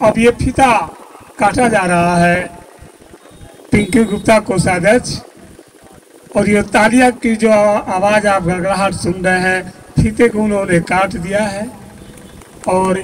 अब ये फीता काटा जा रहा है पिंकी गुप्ता कोषाध्यक्ष, और ये तालिया की जो आवाज़ आप गड़गड़ाहट सुन रहे हैं, फीते को उन्होंने काट दिया है। और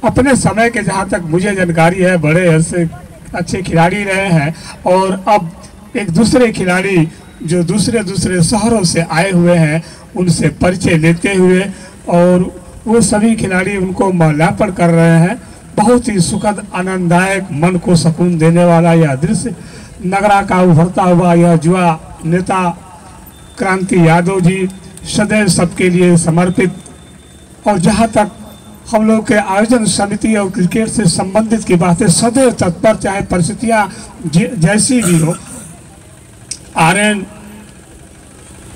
अपने समय के जहाँ तक मुझे जानकारी है बड़े ऐसे अच्छे खिलाड़ी रहे हैं, और अब एक दूसरे खिलाड़ी जो दूसरे दूसरे शहरों से आए हुए हैं उनसे परिचय लेते हुए, और वो सभी खिलाड़ी उनको माल्यार्पण कर रहे हैं। बहुत ही सुखद आनंददायक मन को सुकून देने वाला यह दृश्य। नगरा का उभरता हुआ यह युवा नेता क्रांति यादव जी सदैव सबके लिए समर्पित, और जहां तक हम लोग के आयोजन समिति और क्रिकेट से संबंधित की बातें सदैव तत्पर, चाहे परिस्थितियां जैसी भी हो। आर्यन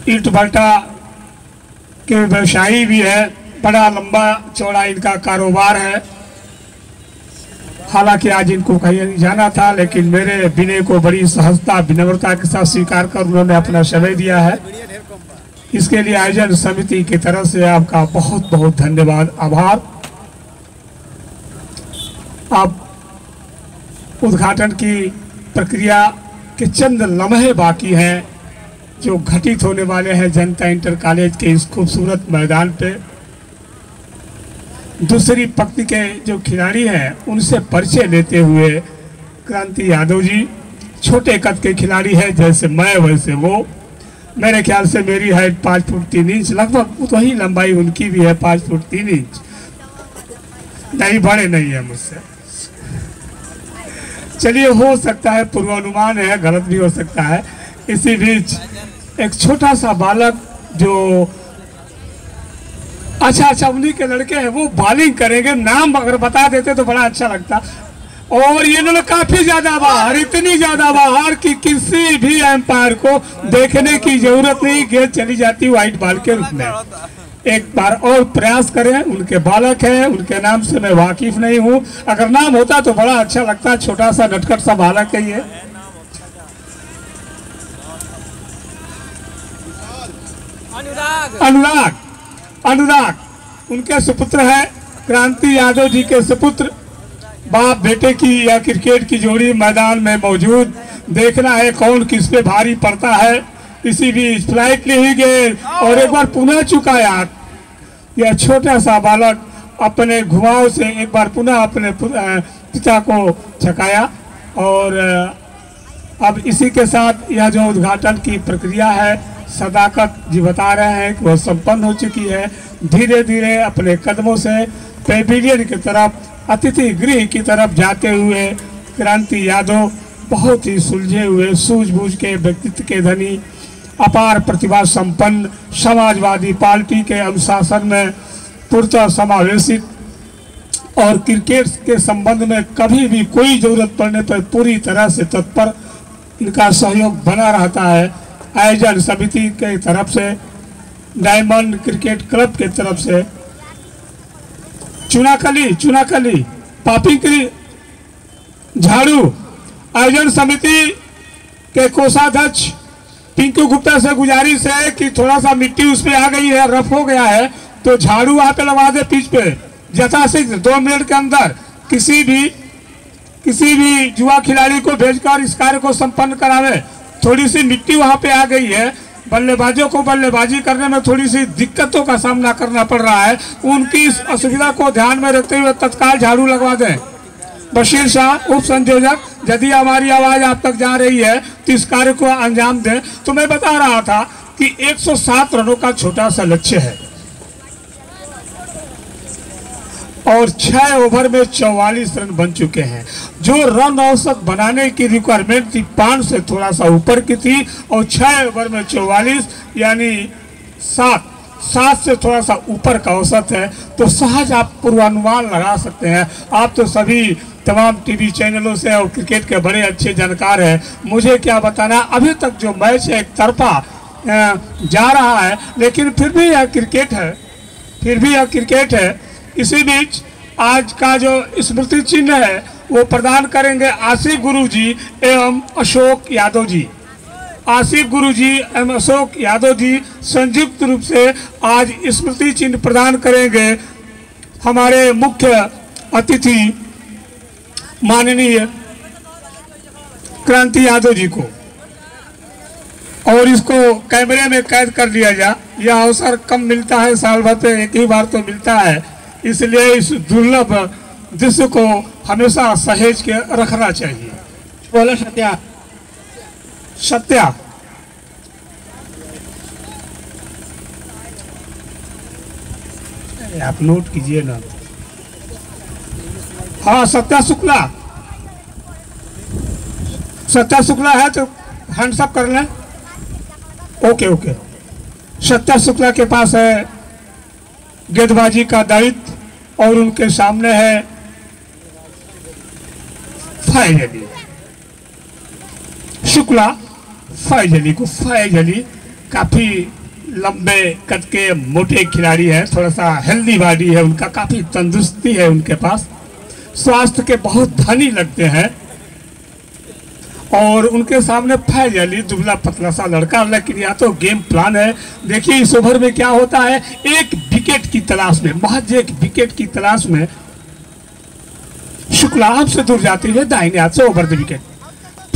ईंट भट्टा के व्यवसायी भी है, बड़ा लंबा चौड़ा इनका कारोबार है। हालांकि आज इनको कहीं नहीं जाना था, लेकिन मेरे विनय को बड़ी सहजता विनम्रता के साथ स्वीकार कर उन्होंने अपना समय दिया है। इसके लिए आयोजन समिति की तरफ से आपका बहुत बहुत धन्यवाद, आभार। अब उद्घाटन की प्रक्रिया के चंद लम्हे बाकी हैं जो घटित होने वाले हैं जनता इंटर कॉलेज के इस खूबसूरत मैदान पे। दूसरी पंक्ति के जो खिलाड़ी हैं उनसे परिचय लेते हुए क्रांति यादव जी छोटे कद के खिलाड़ी हैं, जैसे मैं वैसे वो। मेरे ख्याल से मेरी हाइट 5 फुट 3 इंच लगभग, तो ही लंबाई उनकी भी है 5 फुट 3 इंच, नहीं बड़े नहीं है मुझसे। चलिए, हो सकता है पूर्वानुमान है, गलत भी हो सकता है। इसी बीच एक छोटा सा बालक जो अच्छा उन्हीं के लड़के हैं, वो बॉलिंग करेंगे। नाम अगर बता देते तो बड़ा अच्छा लगता। और ये लोग काफी ज्यादा बाहर, इतनी ज्यादा बाहर कि किसी भी एम्पायर को देखने की जरूरत नहीं, गेंद चली जाती व्हाइट बॉल के रूप में। एक बार और प्रयास करें। उनके बालक हैं, उनके नाम से मैं वाकिफ नहीं हूं, अगर नाम होता तो बड़ा अच्छा लगता। छोटा सा नटखट सा बालक है ये। अनुराग उनके सुपुत्र है, क्रांति यादव जी के सुपुत्र। बाप बेटे की या क्रिकेट की जोड़ी मैदान में मौजूद। देखना है कौन किस पे भारी पड़ता है। इसी बीच फ्लाइट ले ही गए और एक बार पुनः चुकाया। यह छोटा सा बालक अपने घुमाव से एक बार पुनः अपने पिता को छकाया। और अब इसी के साथ यह जो उद्घाटन की प्रक्रिया है, सदाकत जी बता रहे हैं कि वह संपन्न हो चुकी है। धीरे धीरे अपने कदमों से पेविलियन की तरफ, अतिथि गृह की तरफ जाते हुए क्रांति यादव बहुत ही सुलझे हुए, सूझबूझ के व्यक्तित्व के धनी, अपार प्रतिभा संपन्न, समाजवादी पार्टी के अनुशासन में पूर्णतः समावेशित, और क्रिकेट के संबंध में कभी भी कोई जरूरत पड़ने पर पूरी तरह से तत्पर इनका सहयोग बना रहता है। आयोजन समिति के तरफ से, डायमंड क्रिकेट क्लब के तरफ से, चुनाकली पापिंकरी झाड़ू आयोजन समिति के कोषाध्यक्ष पिंकू गुप्ता से गुजारिश है कि थोड़ा सा मिट्टी उस पे आ गई है, रफ हो गया है, तो झाड़ू वहां पे लगा दे पिच पे, यथाशीघ्र 2 मिनट के अंदर किसी भी युवा खिलाड़ी को भेजकर इस कार्य को संपन्न करावे। थोड़ी सी मिट्टी वहां पे आ गई है, बल्लेबाजों को बल्लेबाजी करने में थोड़ी सी दिक्कतों का सामना करना पड़ रहा है। उनकी इस असुविधा को ध्यान में रखते हुए तत्काल झाड़ू लगवा दें। बशीर शाह उप संयोजक, यदि हमारी आवाज आप तक जा रही है तो इस कार्य को अंजाम दें। तो मैं बता रहा था कि 107 रनों का छोटा सा लक्ष्य है और 6 ओवर में 44 रन बन चुके हैं। जो रन औसत बनाने की रिक्वायरमेंट थी 5 से थोड़ा सा ऊपर की थी और 6 ओवर में 44 यानी 7 से थोड़ा सा ऊपर का औसत है। तो सहज आप पूर्वानुमान लगा सकते हैं। आप तो सभी तमाम टीवी चैनलों से और क्रिकेट के बड़े अच्छे जानकार हैं, मुझे क्या बताना। अभी तक जो मैच है एक तरफा जा रहा है, लेकिन फिर भी यह क्रिकेट है। इसी बीच आज का जो स्मृति चिन्ह है वो प्रदान करेंगे आसिफ गुरुजी एवं अशोक यादव जी। आसिफ गुरुजी एवं अशोक यादव जी संयुक्त रूप से आज स्मृति चिन्ह प्रदान करेंगे हमारे मुख्य अतिथि माननीय क्रांति यादव जी को। और इसको कैमरे में कैद कर लिया जाए, यह अवसर कम मिलता है, साल भर पे एक ही बार तो मिलता है, इसलिए इस दुर्लभ दृश्य को हमेशा सहेज के रखना चाहिए। बोलो सत्या आप नोट कीजिए ना। हाँ, सत्या शुक्ला है तो हैंड्स अप कर लें। ओके। सत्या शुक्ला के पास है गेंदबाजी का दायित्व और उनके सामने है फैज अली। शुक्ला फैज अली काफी लंबे कद के मोटे खिलाड़ी है, थोड़ा सा हेल्दी बॉडी है उनका, काफी तंदुरुस्ती है उनके पास, स्वास्थ्य के बहुत धनी लगते हैं। और उनके सामने फैज अली दुबला पतला सा लड़का, लेकिन या तो गेम प्लान है। देखिए इस ओवर में क्या होता है, एक विकेट की तलाश में, महज एक विकेट की तलाश में शुक्ला से दूर जाती है दाहिने हाथ से ओवर द विकेट।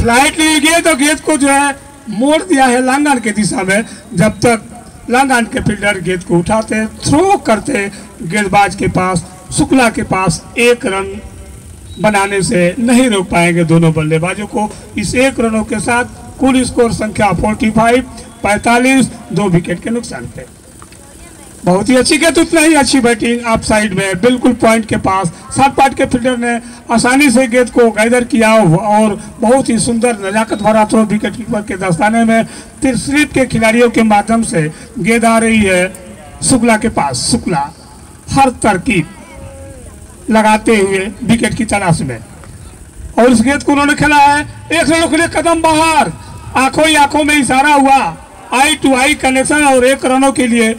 फ्लाइट ली गई तो गेंद को जो है मोड़ दिया है लांगन के दिशा में। जब तक लांगन के फील्डर गेंद को उठाते थ्रो करते गेंदबाज के पास, शुक्ला के पास 1 रन बनाने से नहीं रोक पाएंगे दोनों बल्लेबाजों को। इस 1 रनों के साथ कुल स्कोर संख्या 45 2 विकेट के नुकसान पे। बहुत ही अच्छी गेंद, उतना ही अच्छी बैटिंग आप साइड में बिल्कुल पॉइंट के पास। सात पार्ट के फील्डर ने आसानी से गेंद को गैदर किया और बहुत ही सुंदर नजाकत भरा थ्रो विकेट कीपर के दस्ताने में। फिर स्लिप के खिलाड़ियों के माध्यम से गेंद आ रही है शुक्ला के पास। शुक्ला हर तरकीब लगाते हुए विकेट की तलाश में और इस गेंद को उन्होंने खेला है 1 रनों के लिए कदम बाहर। आंखों ही आंखों में इशारा हुआ, आई टू आई कनेक्शन और 1 रनों के लिए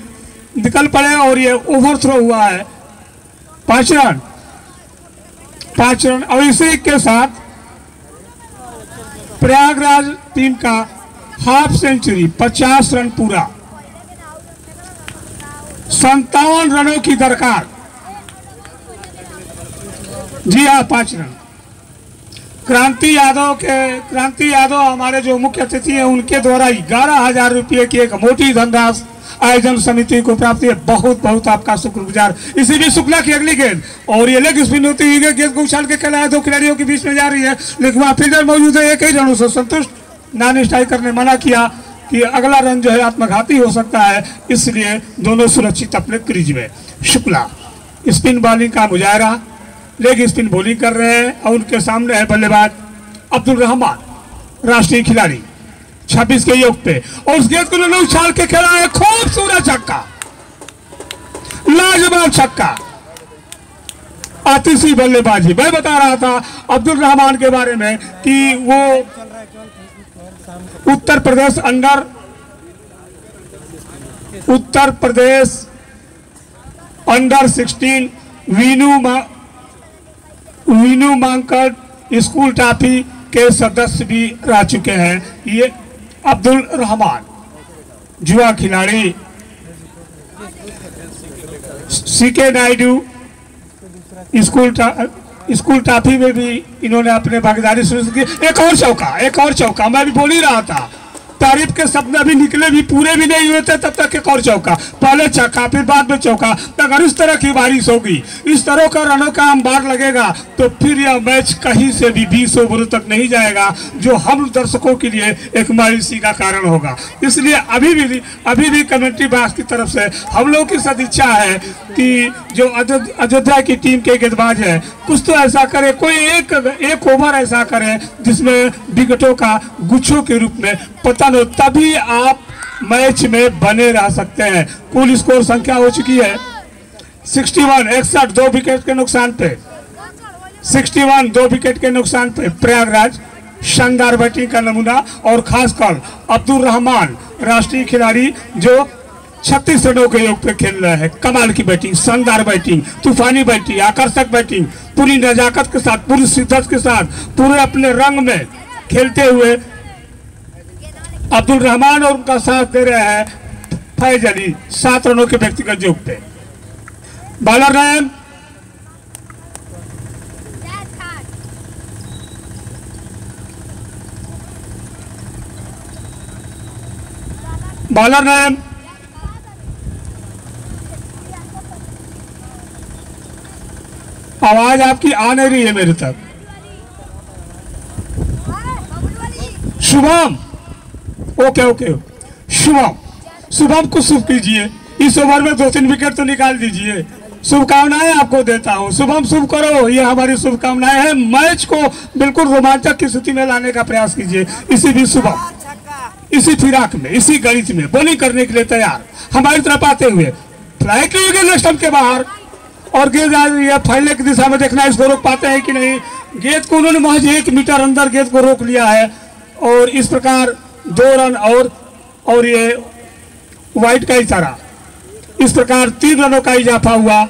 निकल पड़े और ये ओवर थ्रो हुआ है। 5 रन और इसी के साथ प्रयागराज टीम का हाफ सेंचुरी 50 रन पूरा। 57 रनों की दरकार। जी हाँ, 5 रन। क्रांति यादव हमारे जो मुख्य अतिथि हैं उनके द्वारा 11,000 रुपये की एक मोटी धनराशि आयोजन समिति को प्राप्त है। बहुत बहुत आपका शुक्रगुजार। इसी भी शुक्ला की अगली गेंद और ये लेग स्पिन होती हुई गेंद को उछाल के खेला है, 2 खिलाड़ियों के बीच में जा रही है, लेकिन वहां फील्डर मौजूद है। 1 ही रनों से संतुष्ट, नॉन स्ट्राइकर ने मना किया कि अगला रन जो है आत्मघाती हो सकता है, इसलिए दोनों सुरक्षित अपने क्रीज में। शुक्ला स्पिन बॉलिंग का मुजाहरा, लेग स्पिन बॉलिंग कर रहे हैं और उनके सामने है बल्लेबाज अब्दुल रहमान, राष्ट्रीय खिलाड़ी 26 के योग पे। और उस गेंद को उन्होंने उछाल के खेला है, खूबसूरत छक्का, लाजवाब छक्का, आतिशी बल्लेबाजी। मैं बता रहा था अब्दुल रहमान के बारे में कि वो Uttar Pradesh under 16 Vinoo Mankad school trophy के सदस्य भी रह चुके हैं। ये अब्दुल रहमान युवा खिलाड़ी, सीके नायडू स्कूल ट्रॉफी में भी इन्होंने अपने भागीदारी सुनिश्चित की। एक और चौका मैं भी बोल ही रहा था, तारीफ के शब्द अभी निकले भी पूरे भी नहीं हुए थे तब तक एक और चौका, पहले छक्का फिर बाद में चौका। अगर इस तरह की बारिश होगी, इस तरह का रनों का अंबार लगेगा तो फिर यह मैच कहीं से भी 20 ओवरों तक नहीं जाएगा, जो हम दर्शकों के लिए एक मायूसी का कारण होगा। इसलिए अभी भी कमेंट्री बॉक्स की तरफ से हम लोगों की सदिच्छा है कि जो अयोध्या की टीम के गेंदबाज है कुछ तो ऐसा करे, कोई एक ओवर ऐसा करे जिसमें विकेटों का गुच्छों के रूप में पतन हो, तभी आप मैच में बने रह सकते हैं। कुल स्कोर संख्या हो चुकी है 61 2 विकेट के नुकसान पे, 61 2 विकेट के नुकसान पे प्रयागराज शानदार बैटिंग का नमूना, और खासकर अब्दुल रहमान राष्ट्रीय खिलाड़ी जो 36 रनों के योग पे खेल रहा है। कमाल की बैटिंग, शानदार बैटिंग, तूफानी बैटिंग, आकर्षक बैटिंग, पूरी नजाकत के साथ, पूरी शिद्दत के साथ, पूरे अपने रंग में खेलते हुए अब्दुल रहमान और उनका साथ दे रहे हैं फैज अली 7 रनों के व्यक्तिगत योग पे। बॉलर नेम आवाज आपकी आ नहीं रही है मेरे तक। शुभम, ओके शुभम को शुभ कीजिए, इस ओवर में 2-3 विकेट तो निकाल दीजिए। शुभकामनाएं आपको देता हूं, शुभम शुभ करो, ये हमारी शुभकामनाएं हैं। मैच को बिल्कुल रोमांचक की स्थिति में लाने का प्रयास कीजिए। इसी भी शुभम इसी फिराक में, इसी गणित में बॉलिंग करने के लिए तैयार, हमारी तरफ आते हुए फ्लाई की नेक्स्ट स्टंप के बाहर, और गेंद ये फैलने की दिशा में देखना इसको रोक पाते हैं कि नहीं। गेंद को उन्होंने महज 1 मीटर अंदर गेंद को रोक लिया है, और इस प्रकार 2 रन और ये वाइट का इशारा, इस प्रकार 3 रनों का इजाफा हुआ।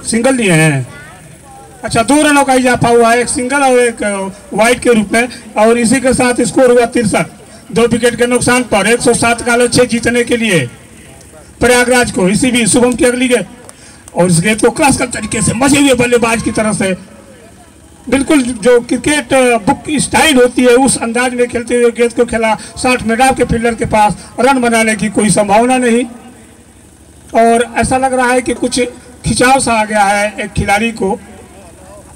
सिंगल लिए हैं, अच्छा 2 रनों का इजाफा हुआ है, एक सिंगल और एक वाइट के रूप में, और इसी के साथ स्कोर हुआ 63 2 विकेट के नुकसान पर 107 का लक्ष्य जीतने के लिए प्रयागराज को। इसी भी शुभम की अगली गेंद, और इस गेंद को क्लासिकल तरीके से मजे हुए बल्लेबाज की तरफ से, बिल्कुल जो क्रिकेट बुक स्टाइल होती है उस अंदाज में खेलते हुए गेंद को खेला। 60 मैदान के फील्डर के पास रन बनाने की कोई संभावना नहीं, और ऐसा लग रहा है कि कुछ खिंचाव सा आ गया है एक खिलाड़ी को।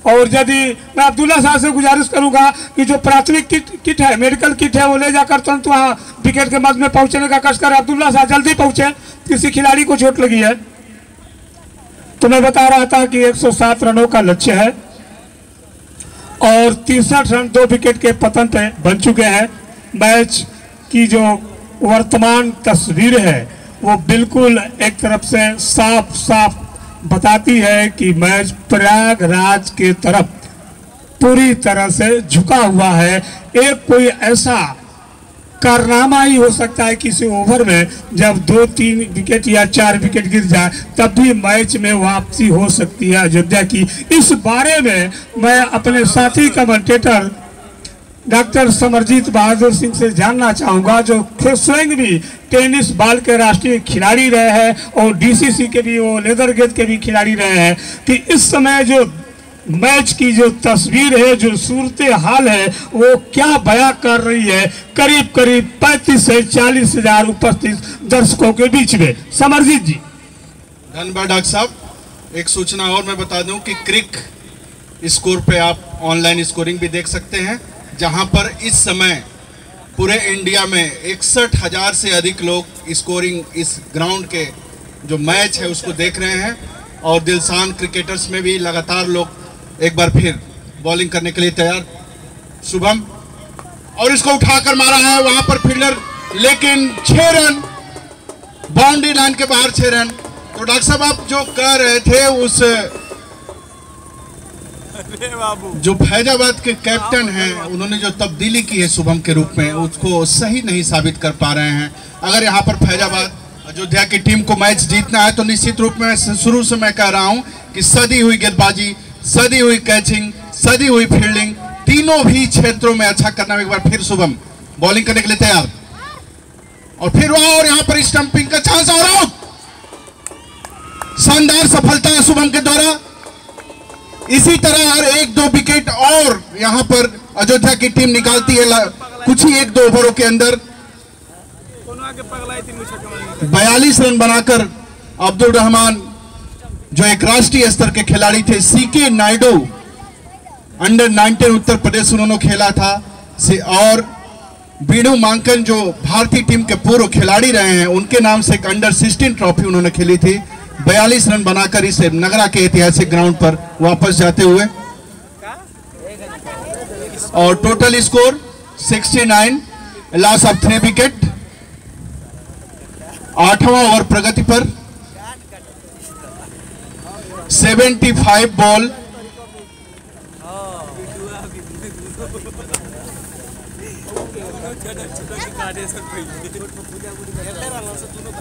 और यदि मैं अब्दुल्ला साहब से गुजारिश करूंगा कि जो प्राथमिक किट है, मेडिकल किट है, वो ले जाकर तुरंत वहाँ विकेट के मध्य में पहुंचने का कष्ट कर। अब्दुल्ला साहब जल्दी पहुंचे, किसी खिलाड़ी को चोट लगी है। तो मैं बता रहा था कि 107 रनों का लक्ष्य है, और 63 रन 2 विकेट के पतन पे बन चुके हैं। मैच की जो वर्तमान तस्वीर है वो बिल्कुल एक तरफ से साफ साफ बताती है कि मैच प्रयागराज के तरफ पूरी तरह से झुका हुआ है। एक कोई ऐसा कारनामा ही हो सकता है किसी ओवर में, जब 2-3 विकेट या 4 विकेट गिर जाए तब भी मैच में वापसी हो सकती है अयोध्या की। इस बारे में मैं अपने साथी कमेंटेटर डॉक्टर समरजीत बहादुर सिंह से जानना चाहूँगा, जो स्वयं भी टेनिस बॉल के राष्ट्रीय खिलाड़ी रहे हैं और डीसीसी के भी, वो लेदर गेंद के भी खिलाड़ी रहे हैं, कि इस समय जो मैच की जो तस्वीर है, जो सूरत हाल है, वो क्या बयां कर रही है करीब 35 से 40 हजार उपस्थित दर्शकों के बीच में। समरजीत जी। धन्यवाद डॉक्टर साहब। एक सूचना और मैं बता दूं कि क्रिक स्कोर पे आप ऑनलाइन स्कोरिंग भी देख सकते हैं, जहां पर इस समय पूरे इंडिया में 61,000 से अधिक लोग स्कोरिंग इस ग्राउंड के जो मैच है उसको देख रहे हैं, और दिलसान क्रिकेटर्स में भी लगातार लोग एक बार फिर बॉलिंग करने के लिए तैयार। शुभम, और इसको उठाकर मारा है वहां पर फील्डर, लेकिन 6 रन, बाउंड्री लाइन के बाहर 6 रन। तो डॉक्टर साहब आप जो कह रहे थे, उस जो फैजाबाद के कैप्टन हैं उन्होंने जो तब्दीली की है शुभम के रूप में, उसको सही नहीं साबित कर पा रहे हैं। अगर यहाँ पर फैजाबाद अयोध्या की टीम को मैच जीतना है तो निश्चित रूप में शुरू से मैं कह रहा हूँ कि सदी हुई गेंदबाजी, सदी हुई कैचिंग, सदी हुई फील्डिंग, तीनों भी क्षेत्रों में अच्छा करना है। एक बार फिर शुभम बॉलिंग करने के लिए तैयार, और फिर वहां, और यहाँ पर स्टंपिंग का चांस, और आउट। शानदार सफलता है शुभम के द्वारा। इसी तरह यार 1-2 विकेट और यहां पर अयोध्या की टीम निकालती है कुछ ही 1-2 ओवरों के अंदर। 42 रन बनाकर अब्दुल रहमान जो एक राष्ट्रीय स्तर के खिलाड़ी थे, सीके नायडू अंडर 19 उत्तर प्रदेश उन्होंने खेला था, और बीणू मांकन जो भारतीय टीम के पूर्व खिलाड़ी रहे हैं, उनके नाम से एक अंडर 16 ट्रॉफी उन्होंने खेली थी। 42 रन बनाकर इस नगरा के ऐतिहासिक ग्राउंड पर वापस जाते हुए, और total score 69, loss of 3 wicket. 8वां ओवर प्रगति पर 75 बॉल,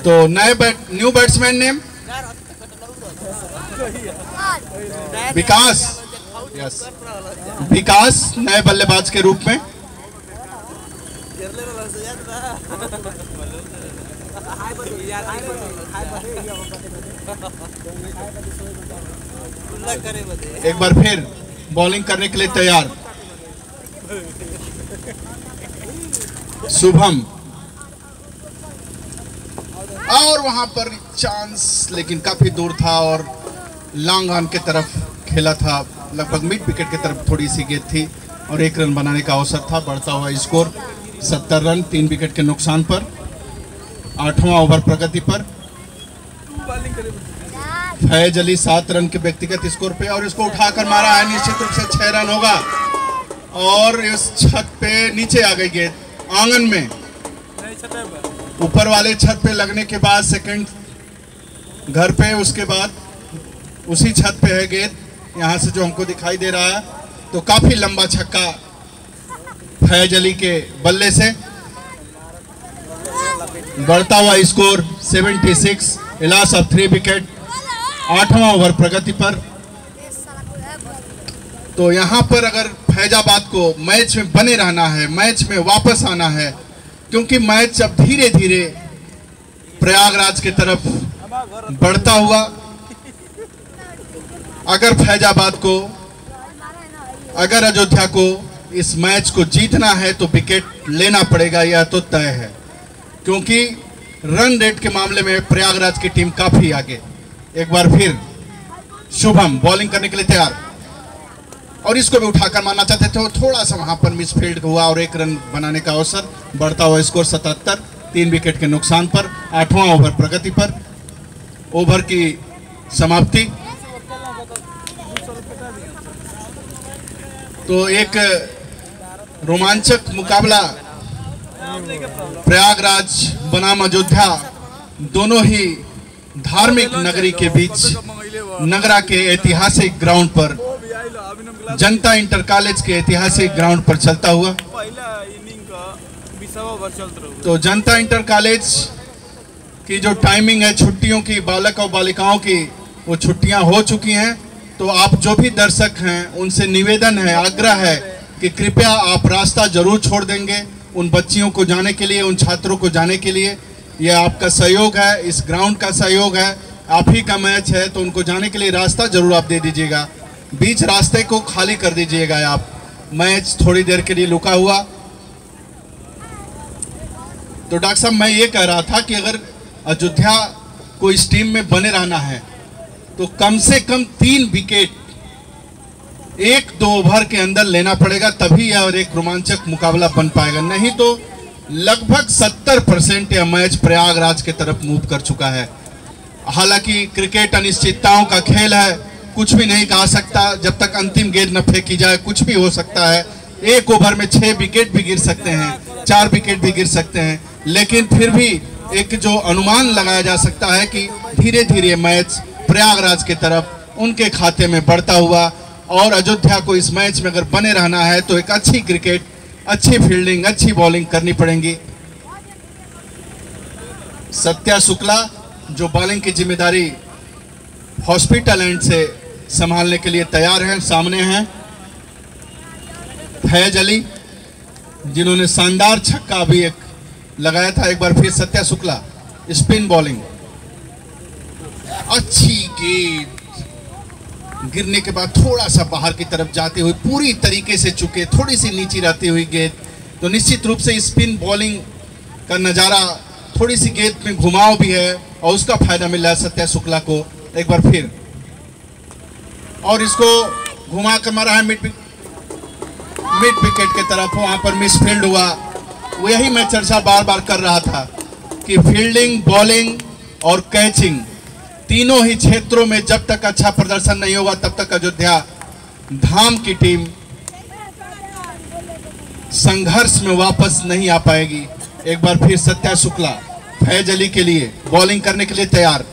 तो new batsman name Vikas, yes Vikas नए बल्लेबाज के रूप में। एक बार फिर बॉलिंग करने के लिए तैयार शुभम, और वहां पर चांस लेकिन काफी दूर था और लॉन्ग ऑन की तरफ खेला था, लगभग मिड विकेट की तरफ थोड़ी सी गेंद थी और 1 रन बनाने का अवसर था। बढ़ता हुआ स्कोर 70 रन 3 विकेट के नुकसान पर। 8वां ओवर प्रगति पर फैज अली 7 रन के व्यक्तिगत स्कोर पे, और इसको उठाकर मारा है, निश्चित रूप से 6 रन होगा। और इस छत पे नीचे आ गई गेंद आंगन में, ऊपर वाले छत पे लगने के बाद सेकंड घर पे, उसके बाद उसी छत पे है गेंद, यहां से जो हमको दिखाई दे रहा है। तो काफी लंबा छक्का फैज अली के बल्ले से। बढ़ता हुआ स्कोर 76, लॉस ऑफ 3 विकेट। 8वां ओवर प्रगति पर। तो यहां पर अगर फैजाबाद को मैच में बने रहना है, मैच में वापस आना है, क्योंकि मैच अब धीरे धीरे प्रयागराज की तरफ बढ़ता हुआ, अगर फैजाबाद को, अगर अयोध्या को इस मैच को जीतना है तो विकेट लेना पड़ेगा, यह तो तय है, क्योंकि रन रेट के मामले में प्रयागराज की टीम काफी आगे। एक बार फिर शुभम बॉलिंग करने के लिए तैयार, और इसको भी उठाकर मारना चाहते थे, थोड़ा सा वहां पर मिसफील्ड हुआ और 1 रन बनाने का अवसर। बढ़ता हुआ स्कोर 77, 3 विकेट के नुकसान पर। 8वां ओवर प्रगति पर। ओवर की समाप्ति। तो एक रोमांचक मुकाबला प्रयागराज बनाम अयोध्या, दोनों ही धार्मिक नगरी के बीच नगरा के ऐतिहासिक ग्राउंड पर, जनता इंटर कॉलेज के ऐतिहासिक ग्राउंड पर चलता हुआ। तो जनता इंटर कॉलेज की जो टाइमिंग है छुट्टियों की, बालक और बालिकाओं की, वो छुट्टियां हो चुकी हैं। तो आप जो भी दर्शक हैं उनसे निवेदन है, आग्रह है कि कृपया आप रास्ता जरूर छोड़ देंगे उन बच्चियों को जाने के लिए, उन छात्रों को जाने के लिए। यह आपका सहयोग है, इस ग्राउंड का सहयोग है, आप ही का मैच है, तो उनको जाने के लिए रास्ता जरूर आप दे दीजिएगा। बीच रास्ते को खाली कर दीजिएगा आप, मैच थोड़ी देर के लिए रुका हुआ। तो डॉक्टर साहब, मैं ये कह रहा था कि अगर अयोध्या को इस टीम में बने रहना है तो कम से कम 3 विकेट 1-2 ओवर के अंदर लेना पड़ेगा, तभी यह एक रोमांचक मुकाबला बन पाएगा। नहीं तो लगभग 70% यह मैच प्रयागराज के तरफ मूव कर चुका है। हालांकि क्रिकेट अनिश्चितताओं का खेल है, कुछ भी नहीं कहा सकता, जब तक अंतिम गेंद न फेंकी जाए कुछ भी हो सकता है। 1 ओवर में 6 विकेट भी गिर सकते हैं, 4 विकेट भी गिर सकते हैं, लेकिन फिर भी एक जो अनुमान लगाया जा सकता है कि धीरे धीरे मैच प्रयागराज की तरफ उनके खाते में बढ़ता हुआ, और अयोध्या को इस मैच में अगर बने रहना है तो एक अच्छी क्रिकेट, अच्छी फील्डिंग, अच्छी बॉलिंग करनी पड़ेगी। सत्या शुक्ला जो बॉलिंग की जिम्मेदारी हॉस्पिटल एंड से संभालने के लिए तैयार हैं, सामने हैं फैज अली जिन्होंने शानदार छक्का भी एक लगाया था। एक बार फिर सत्या शुक्ला, स्पिन बॉलिंग। अच्छी गेंद गिरने के बाद थोड़ा सा बाहर की तरफ जाते हुए पूरी तरीके से चुके, थोड़ी सी नीचे रहती हुई गेंद। तो निश्चित रूप से स्पिन बॉलिंग का नज़ारा, थोड़ी सी गेंद में घुमाव भी है और उसका फायदा मिल रहा है सत्या शुक्ला को एक बार फिर। और इसको घुमा कर मारा है मिड विकेट की तरफ, वहां पर मिसफील्ड हुआ। वो यही मैं चर्चा बार बार कर रहा था कि फील्डिंग, बॉलिंग और कैचिंग तीनों ही क्षेत्रों में जब तक अच्छा प्रदर्शन नहीं होगा तब तक अयोध्या धाम की टीम संघर्ष में वापस नहीं आ पाएगी। एक बार फिर सत्या शुक्ला फैज अली के लिए बॉलिंग करने के लिए तैयार,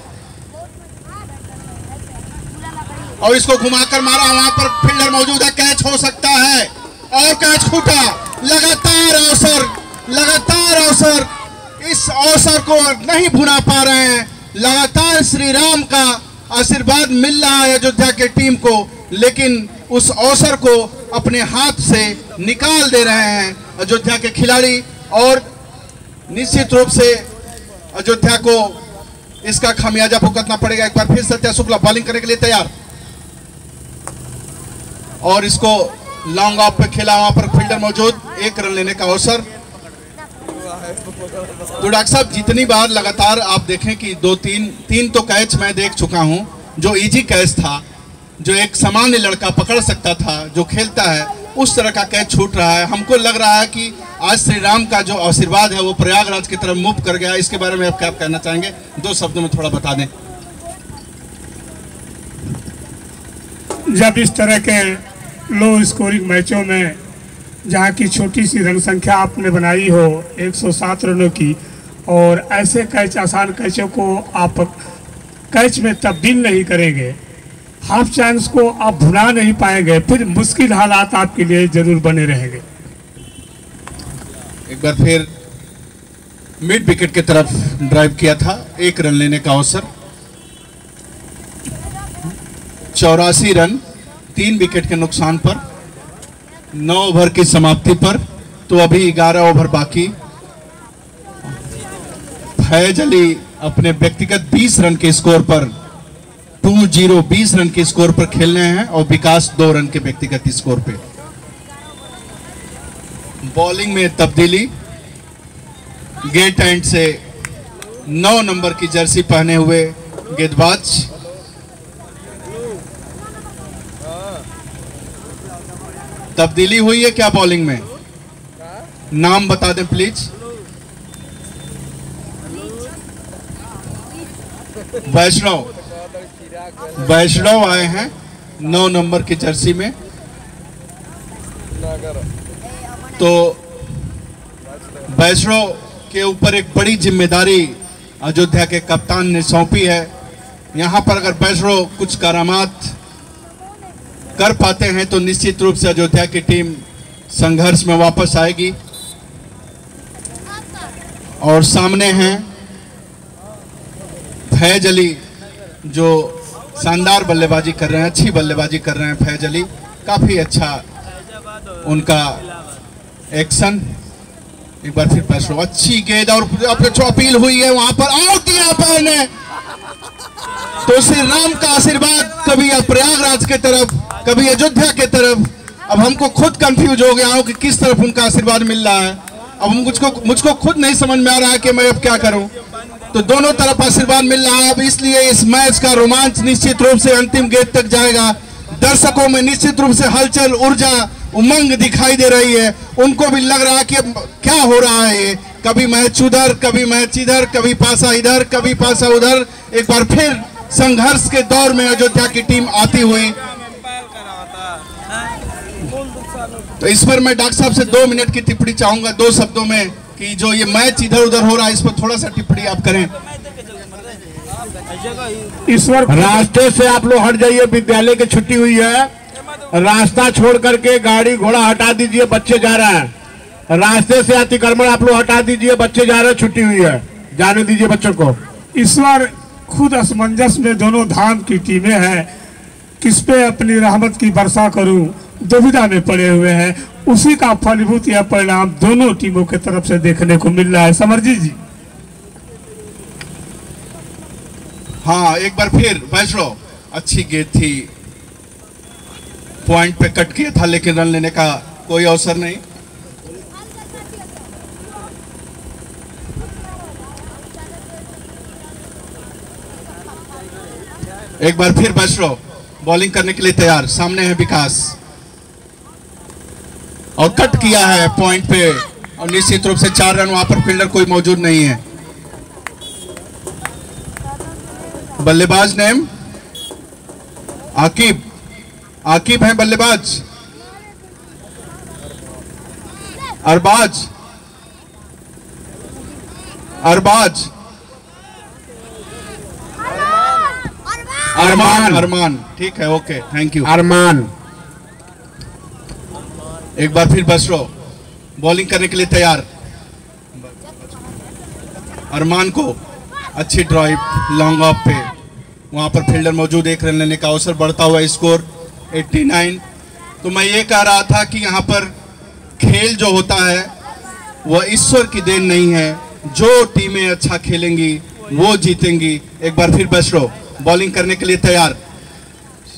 और इसको घुमाकर मारा, वहां पर फील्डर मौजूद है, कैच हो सकता है और कैच छूटा। लगातार अवसर, इस अवसर को नहीं भुना पा रहे हैं। लगातार श्री राम का आशीर्वाद मिल रहा है अयोध्या के टीम को, लेकिन उस अवसर को अपने हाथ से निकाल दे रहे हैं अयोध्या के खिलाड़ी। और निश्चित रूप से अयोध्या को इसका खामियाजा भुगतना पड़ेगा। एक बार फिर सत्या शुक्ला बॉलिंग करने के लिए तैयार, और इसको लॉन्ग ऑफ पे खेला, वहां पर फील्डर मौजूद, 1 रन लेने का अवसर। तो डॉक्टर साहब जितनी बार लगातार आप देखें कि 2-3 तो कैच मैं देख चुका हूं जो इजी कैच था, जो एक सामान्य लड़का पकड़ सकता था, जो खेलता है उस तरह का कैच छूट रहा है। हमको लग रहा है कि आज श्री राम का जो आशीर्वाद है वो प्रयागराज की तरफ मूव कर गया। इसके बारे में आप क्या कहना चाहेंगे, 2 शब्दों में थोड़ा बता दें। जब इस तरह के लो स्कोरिंग मैचों में जहाँ की छोटी सी रन संख्या आपने बनाई हो 107 रनों की, और ऐसे कैच, आसान कैचों को आप कैच में तब्दील नहीं करेंगे, हाफ चांस को आप भुना नहीं पाएंगे, फिर मुश्किल हालात आपके लिए जरूर बने रहेंगे। एक बार फिर मिड विकेट की तरफ ड्राइव किया था, 1 रन लेने का अवसर। 84 रन 3 विकेट के नुकसान पर, 9 ओवर की समाप्ति पर। तो अभी 11 ओवर बाकी। फैज अली अपने व्यक्तिगत 20 रन के स्कोर पर 20 रन के स्कोर पर खेल रहे हैं, और विकास 2 रन के व्यक्तिगत स्कोर पे। बॉलिंग में तब्दीली, गेट एंड से 9 नंबर की जर्सी पहने हुए गेंदबाज तब्दीली हुई है क्या बॉलिंग में? नाम बता दें प्लीज। वैष्णव आए हैं 9 नंबर की जर्सी में। तो वैष्णव के ऊपर एक बड़ी जिम्मेदारी अयोध्या के कप्तान ने सौंपी है। यहां पर अगर वैष्णव कुछ करामात कर पाते हैं तो निश्चित रूप से अयोध्या की टीम संघर्ष में वापस आएगी। और सामने हैं फैज अली, जो शानदार बल्लेबाजी कर रहे हैं, अच्छी बल्लेबाजी कर रहे हैं फैज अली, काफी अच्छा उनका एक्शन। एक बार फिर पैसो, अच्छी गेंद, और जो अपील हुई है वहां पर आउट दिया पैर ने। तो श्री राम का आशीर्वाद कभी प्रयागराज के तरफ, कभी अयोध्या के तरफ। अब हमको खुद कंफ्यूज हो गया हूं कि किस तरफ उनका आशीर्वाद मिल रहा है। अब मुझको खुद नहीं समझ में आ रहा है कि मैं अब क्या करूं। तो दोनों तरफ आशीर्वाद मिल रहा है। अब इसलिए इस मैच का रोमांच निश्चित रूप से अंतिम गेंद तक जाएगा। दर्शकों में निश्चित रूप से हलचल, ऊर्जा, उमंग दिखाई दे रही है। उनको भी लग रहा है कि क्या हो रहा है, कभी मैच उधर, कभी मैच इधर, कभी पासा इधर, कभी पासा उधर। एक बार फिर संघर्ष के दौर में अयोध्या की टीम आती हुई। तो इस पर मैं डॉक्टर साहब से 2 मिनट की टिप्पणी चाहूंगा, 2 शब्दों में, कि जो ये मैच इधर उधर हो रहा है इस पर थोड़ा सा टिप्पणी आप करें। ईश्वर, रास्ते से आप लोग हट जाइए, विद्यालय की छुट्टी हुई है। रास्ता छोड़ करके गाड़ी घोड़ा हटा दीजिए, बच्चे जा रहे हैं। रास्ते से अतिक्रमण आप लोग हटा दीजिए, बच्चे जा रहे हैं, छुट्टी हुई है, जाने दीजिए बच्चों को। ईश्वर खुद असमंजस में दोनों धाम की टीमें हैं, किस पे अपनी रहमत की वर्षा करूं, दुविधा में पड़े हुए हैं। उसी का फलीभूत यह परिणाम दोनों टीमों की तरफ से देखने को मिल रहा है। समरजीत जी, हाँ, एक बार फिर वैष्णव, अच्छी गेंद थी, पॉइंट पे कट किया था लेकिन रन लेने का कोई अवसर नहीं। एक बार फिर वैष्णव बॉलिंग करने के लिए तैयार, सामने है विकास और कट किया है पॉइंट पे और निश्चित रूप से 4 रन, वहां पर फील्डर कोई मौजूद नहीं है। बल्लेबाज नेम आकिब, आकिब है बल्लेबाज। अरबाज, अरबाज, अरमान, अरमान, ठीक है, ओके, थैंक यू। अरमान, एक बार फिर बसरो बॉलिंग करने के लिए तैयार, अरमान को अच्छी ड्राइव लॉन्ग ऑफ पे, वहां पर फील्डर मौजूद, 1 रन लेने का अवसर, बढ़ता हुआ स्कोर 89। तो मैं ये कह रहा था कि यहाँ पर खेल जो होता है वह ईश्वर की देन नहीं है, जो टीमें अच्छा खेलेंगी वो जीतेंगी। एक बार फिर बसरो बॉलिंग करने के लिए तैयार,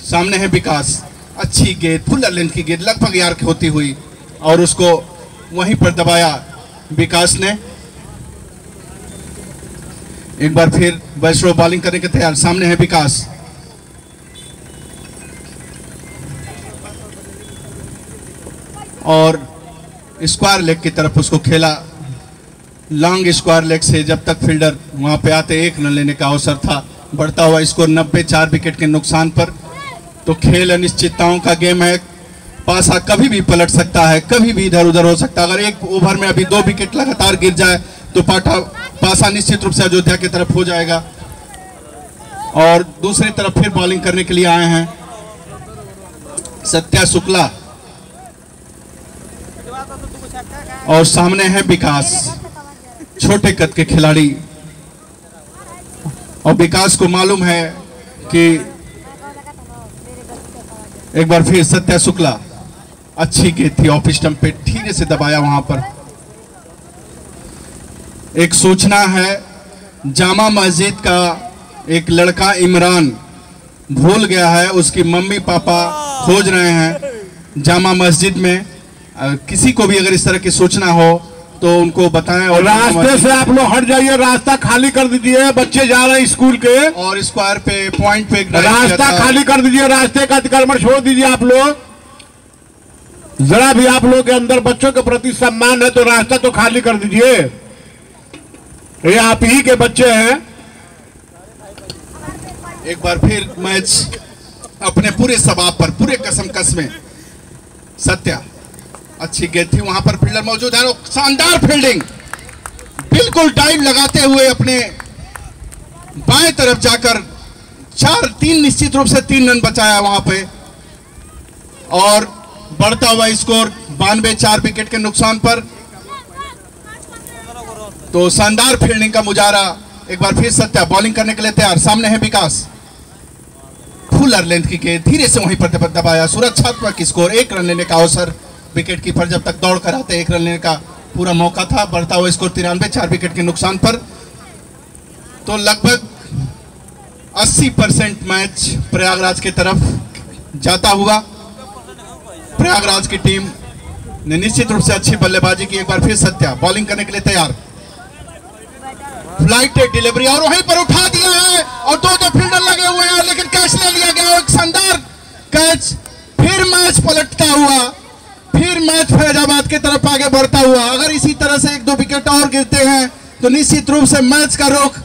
सामने है विकास, अच्छी गेंद, फुल लेंथ की गेंद, लगभग यार की होती हुई और उसको वहीं पर दबाया विकास ने। एक बार फिर वैष्णव बॉलिंग करने के तैयार, सामने है विकास, और स्क्वायर लेग की तरफ उसको खेला, लॉन्ग स्क्वायर लेग से, जब तक फील्डर वहां पे आते 1 रन लेने का अवसर था। बढ़ता हुआ स्कोर 90, 4 विकेट के नुकसान पर। तो खेल अनिश्चितताओं का गेम है, पासा कभी भी पलट सकता है, कभी भी इधर उधर हो सकता है। अगर एक ओवर में अभी 2 विकेट लगातार गिर जाए तो पासा निश्चित रूप से अयोध्या की तरफ हो जाएगा। और दूसरी तरफ फिर बॉलिंग करने के लिए आए हैं सत्या शुक्ला और सामने है विकास, छोटे कद के खिलाड़ी, और विकास को मालूम है कि एक बार फिर सत्या शुक्ला, अच्छी गेंद थी, ऑफ स्टंप पे धीरे से दबाया। वहां पर एक सूचना है, जामा मस्जिद का एक लड़का इमरान भूल गया है, उसकी मम्मी पापा खोज रहे हैं जामा मस्जिद में। किसी को भी अगर इस तरह की सूचना हो तो उनको बताएं। और रास्ते से आप लोग हट जाइए, रास्ता खाली कर दीजिए, बच्चे जा रहे हैं स्कूल के। और स्क्वायर पे पॉइंट पे रास्ता खाली कर दीजिए, रास्ते का अतिक्रमण छोड़ दीजिए। आप लोग जरा भी आप लोग के अंदर बच्चों के प्रति सम्मान है तो रास्ता तो खाली कर दीजिए, ये आप ही के बच्चे हैं। एक बार फिर मैच अपने पूरे सबाब पर, पूरे कसम में सत्या, अच्छी गेंद थी, वहां पर फील्डर मौजूद है, शानदार फील्डिंग, बिल्कुल टाइम लगाते हुए अपने बाएं तरफ जाकर 4-3 निश्चित रूप से 3 रन बचाया वहां पे। और बढ़ता हुआ स्कोर 92, 4 विकेट के नुकसान पर। तो शानदार फील्डिंग का मुजाहरा। एक बार फिर सत्या बॉलिंग करने के लिए तैयार, सामने है विकास, फुल लेंथ की गेंद, धीरे से वहीं पर दबाया, सुरक्षात्मक स्कोर, 1 रन लेने का अवसर। विकेट कीपर जब तक दौड़ कर आते 1 रन लेने का पूरा मौका था। बढ़ता हुआ स्कोर 93, 4 विकेट के नुकसान पर। तो लगभग 80% मैच प्रयागराज की तरफ जाता हुआ। प्रयागराज की टीम ने निश्चित रूप से अच्छी बल्लेबाजी की। एक बार फिर सत्या बॉलिंग करने के लिए तैयार, फ्लाइट डिलीवरी और वहीं पर उठा दिया है और 2 फील्डर लगे हुए हैं, लेकिन कैच ले लिया गया, एक शानदार कैच। फिर मैच पलटता हुआ, फिर मैच फैजाबाद की तरफ आगे बढ़ता हुआ। अगर इसी तरह से 1-2 विकेट और गिरते हैं तो निश्चित रूप से मैच का रुख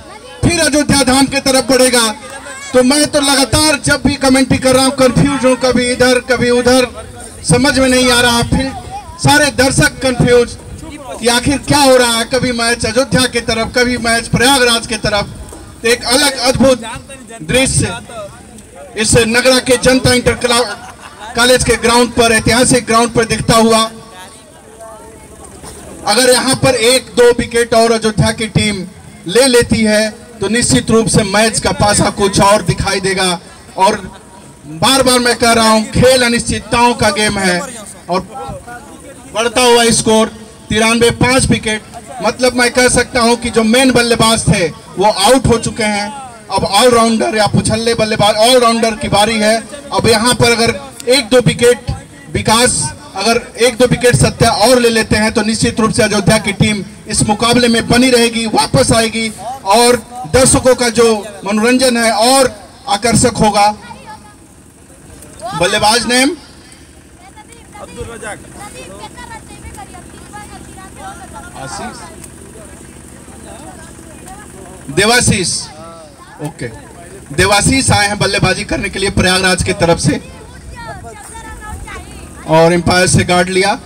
फिर अयोध्या धाम की तरफ बढ़ेगा। तो मैं तो लगातार जब भी कमेंट्री कर रहा हूं कंफ्यूज हूं, कभी इधर कभी उधर, समझ में नहीं आ रहा। फिर सारे दर्शक कंफ्यूज कि आखिर क्या हो रहा है, कभी मैच अयोध्या की तरफ, कभी मैच प्रयागराज की तरफ। एक अलग अद्भुत दृश्य इस नगरा के जनता इंटर कॉलेज के ग्राउंड पर, ऐतिहासिक ग्राउंड पर दिखता हुआ। अगर यहां पर 1-2 विकेट और अयोध्या की टीम ले लेती है तो निश्चित रूप से मैच का पासा कुछ और दिखाई देगा। और बार बार मैं कह रहा हूं, खेल अनिश्चितताओं का गेम है। और बढ़ता हुआ स्कोर 93, 5 विकेट, मतलब मैं कह सकता हूं कि जो मेन बल्लेबाज थे वो आउट हो चुके हैं। अब ऑलराउंडर या पुछल्ले बल्लेबाज ऑलराउंडर की बारी है। अब यहाँ पर अगर 1-2 विकेट विकास, अगर 1-2 विकेट सत्या और ले लेते हैं तो निश्चित रूप से अयोध्या की टीम इस मुकाबले में बनी रहेगी, वापस आएगी और दर्शकों का जो मनोरंजन है और आकर्षक होगा। बल्लेबाज नेम देवाशीष। ओके, देवाशीष आए हैं बल्लेबाजी करने के लिए प्रयागराज की तरफ से और एम्पायर से गार्ड लिया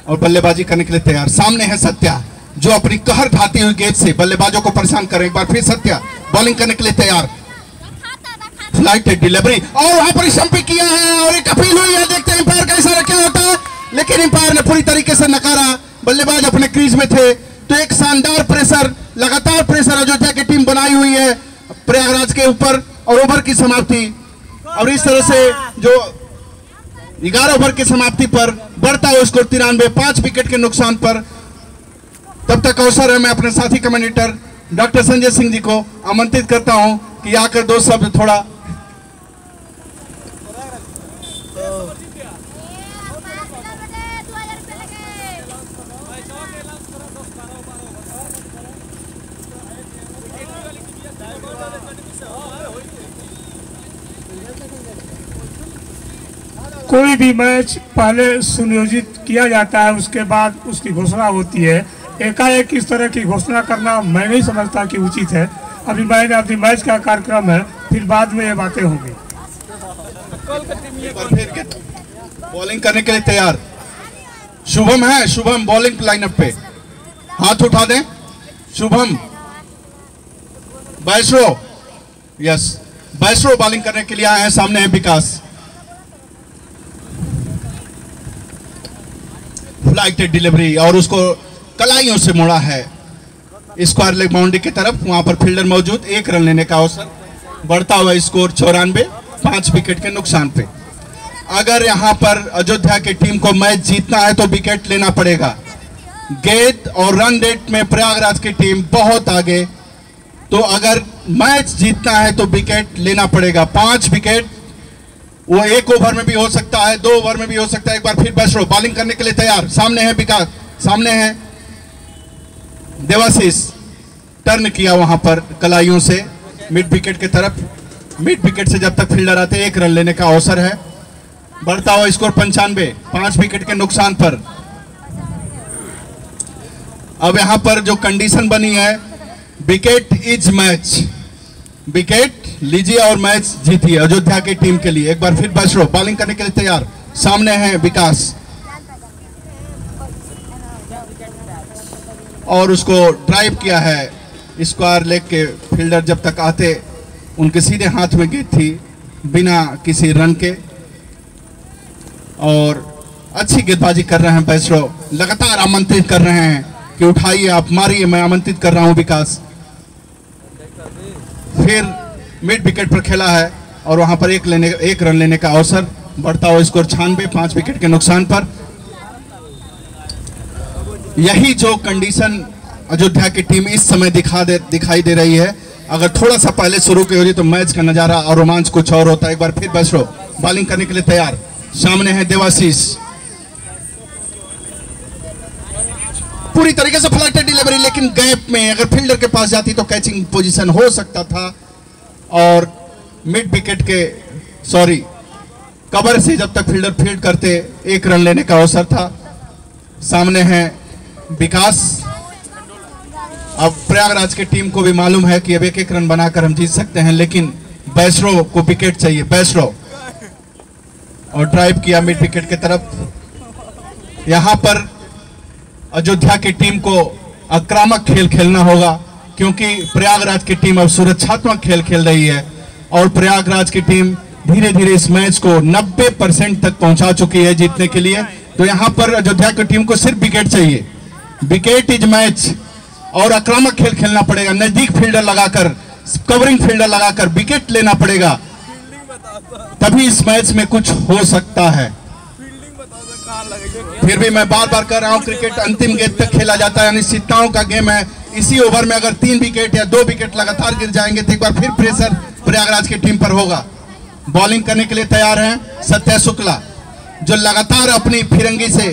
और बल्लेबाजी करने के लिए तैयार। सामने है सत्या जो अपनी कहर ढाती हुई गेंद से बल्लेबाजों को परेशान करे। एक बार फिर सत्या बॉलिंग करने के लिए तैयार। फ्लाइट डिलीवरी और वहां पर स्टंपिंग किया है और एक अपील हुई है। देखते हैं एम्पायर का इशारा क्या होता है, लेकिन एम्पायर ने पूरी तरीके से नकारा। बल्लेबाज अपने क्रीज में थे तो एक शानदार प्रेशर, लगातार प्रेशर अयोध्या की टीम बनाई हुई है प्रयागराज के ऊपर और ओवर की समाप्ति। और इस तरह से जो 11 ओवर की समाप्ति पर बढ़ता हुआ स्कोर 93, 5 विकेट के नुकसान पर। तब तक अवसर है मैं अपने साथी कमेंटेटर डॉक्टर संजय सिंह जी को आमंत्रित करता हूं कि आकर दो शब्द थोड़ा कोई भी मैच पहले सुनियोजित किया जाता है, उसके बाद उसकी घोषणा होती है। एकाएक इस तरह की घोषणा करना मैं नहीं समझता कि उचित है। अभी अपनी मैच का कार्यक्रम है, फिर बाद में ये बातें होंगी। बॉलिंग करने के लिए तैयार शुभम है। शुभम बॉलिंग लाइनअप पे हाथ उठा दें। शुभम बैसरो, यस बैसरो बॉलिंग करने के लिए आए हैं। सामने है विकास। फ्लाइट डिलीवरी और उसको कलाइयों से मोड़ा है स्क्वायर लेग बाउंड्री की तरफ। वहां पर फील्डर मौजूद, 1 रन लेने का अवसर। बढ़ता हुआ स्कोर 94, 5 विकेट के नुकसान पे। अगर यहां पर अयोध्या की टीम को मैच जीतना है तो विकेट लेना पड़ेगा। गेंद और रन रेट में प्रयागराज की टीम बहुत आगे, तो अगर मैच जीतना है तो विकेट लेना पड़ेगा। 5 विकेट, वो 1 ओवर में भी हो सकता है, 2 ओवर में भी हो सकता है। एक बार फिर बैसरो बॉलिंग करने के लिए तैयार। सामने है विकास, सामने है देवाशीष। टर्न किया वहां पर कलाइयों से मिड विकेट की तरफ। मिड विकेट से जब तक फील्डर आते 1 रन लेने का अवसर है। बढ़ता हुआ स्कोर 95, 5 विकेट के नुकसान पर। अब यहां पर जो कंडीशन बनी है, विकेट इज मैच, विकेट लीजिए और मैच जीतिए अयोध्या की टीम के लिए। एक बार फिर बैसरो बॉलिंग करने के लिए तैयार। सामने है विकास और उसको ड्राइव किया है स्क्वायर लेग के फील्डर। जब तक आते उनके सीधे हाथ में गेंद थी बिना किसी रन के और अच्छी गेंदबाजी कर रहे हैं बैसरो। लगातार आमंत्रित कर रहे हैं कि उठाइए आप, मारिए, मैं आमंत्रित कर रहा हूं विकास। फिर मिड विकेट पर खेला है और वहां पर 1 रन लेने का अवसर। बढ़ता हुआ स्कोर 96, 5 विकेट के नुकसान पर। यही जो कंडीशन अयोध्या की टीम इस समय दिखाई दे रही है। अगर थोड़ा सा पहले शुरू की होती तो मैच का नजारा और रोमांच कुछ और होता है। एक बार फिर बैसरो बॉलिंग करने के लिए तैयार। सामने है देवाशीष। पूरी तरीके से फ्लाइट डिलीवरी, लेकिन गैप में अगर फील्डर के पास जाती तो कैचिंग पोजीशन हो सकता था और मिड विकेट के कवर से जब तक फील्डर फील्ड करते 1 रन लेने का अवसर था। सामने है विकास। अब प्रयागराज की टीम को भी मालूम है कि अब 1-1 रन बनाकर हम जीत सकते हैं, लेकिन बैसरो को विकेट चाहिए। बैसरो और ड्राइव किया मिड विकेट की तरफ। यहां पर अयोध्या की टीम को आक्रामक खेल खेलना होगा क्योंकि प्रयागराज की टीम अब सुरक्षात्मक खेल खेल रही है और प्रयागराज की टीम धीरे धीरे इस मैच को 90% तक पहुंचा चुकी है जीतने के लिए। तो यहां पर अयोध्या की टीम को सिर्फ विकेट चाहिए। विकेट इज मैच और आक्रामक खेल खेलना पड़ेगा। नजदीक फील्डर लगाकर, कवरिंग फील्डर लगाकर विकेट लेना पड़ेगा, तभी इस मैच में कुछ हो सकता है। फिर भी मैं बार बार कह रहा हूं, क्रिकेट अंतिम गेंद तक खेला जाता है, अनिश्चितताओं का गेम है। इसी ओवर में अगर 3 विकेट या 2 विकेट लगातार गिर जाएंगे तो एक बार फिर प्रेशर प्रयागराज की टीम पर होगा। बॉलिंग करने के लिए तैयार हैं सत्या शुक्ला, जो लगातार अपनी फिरंगी से,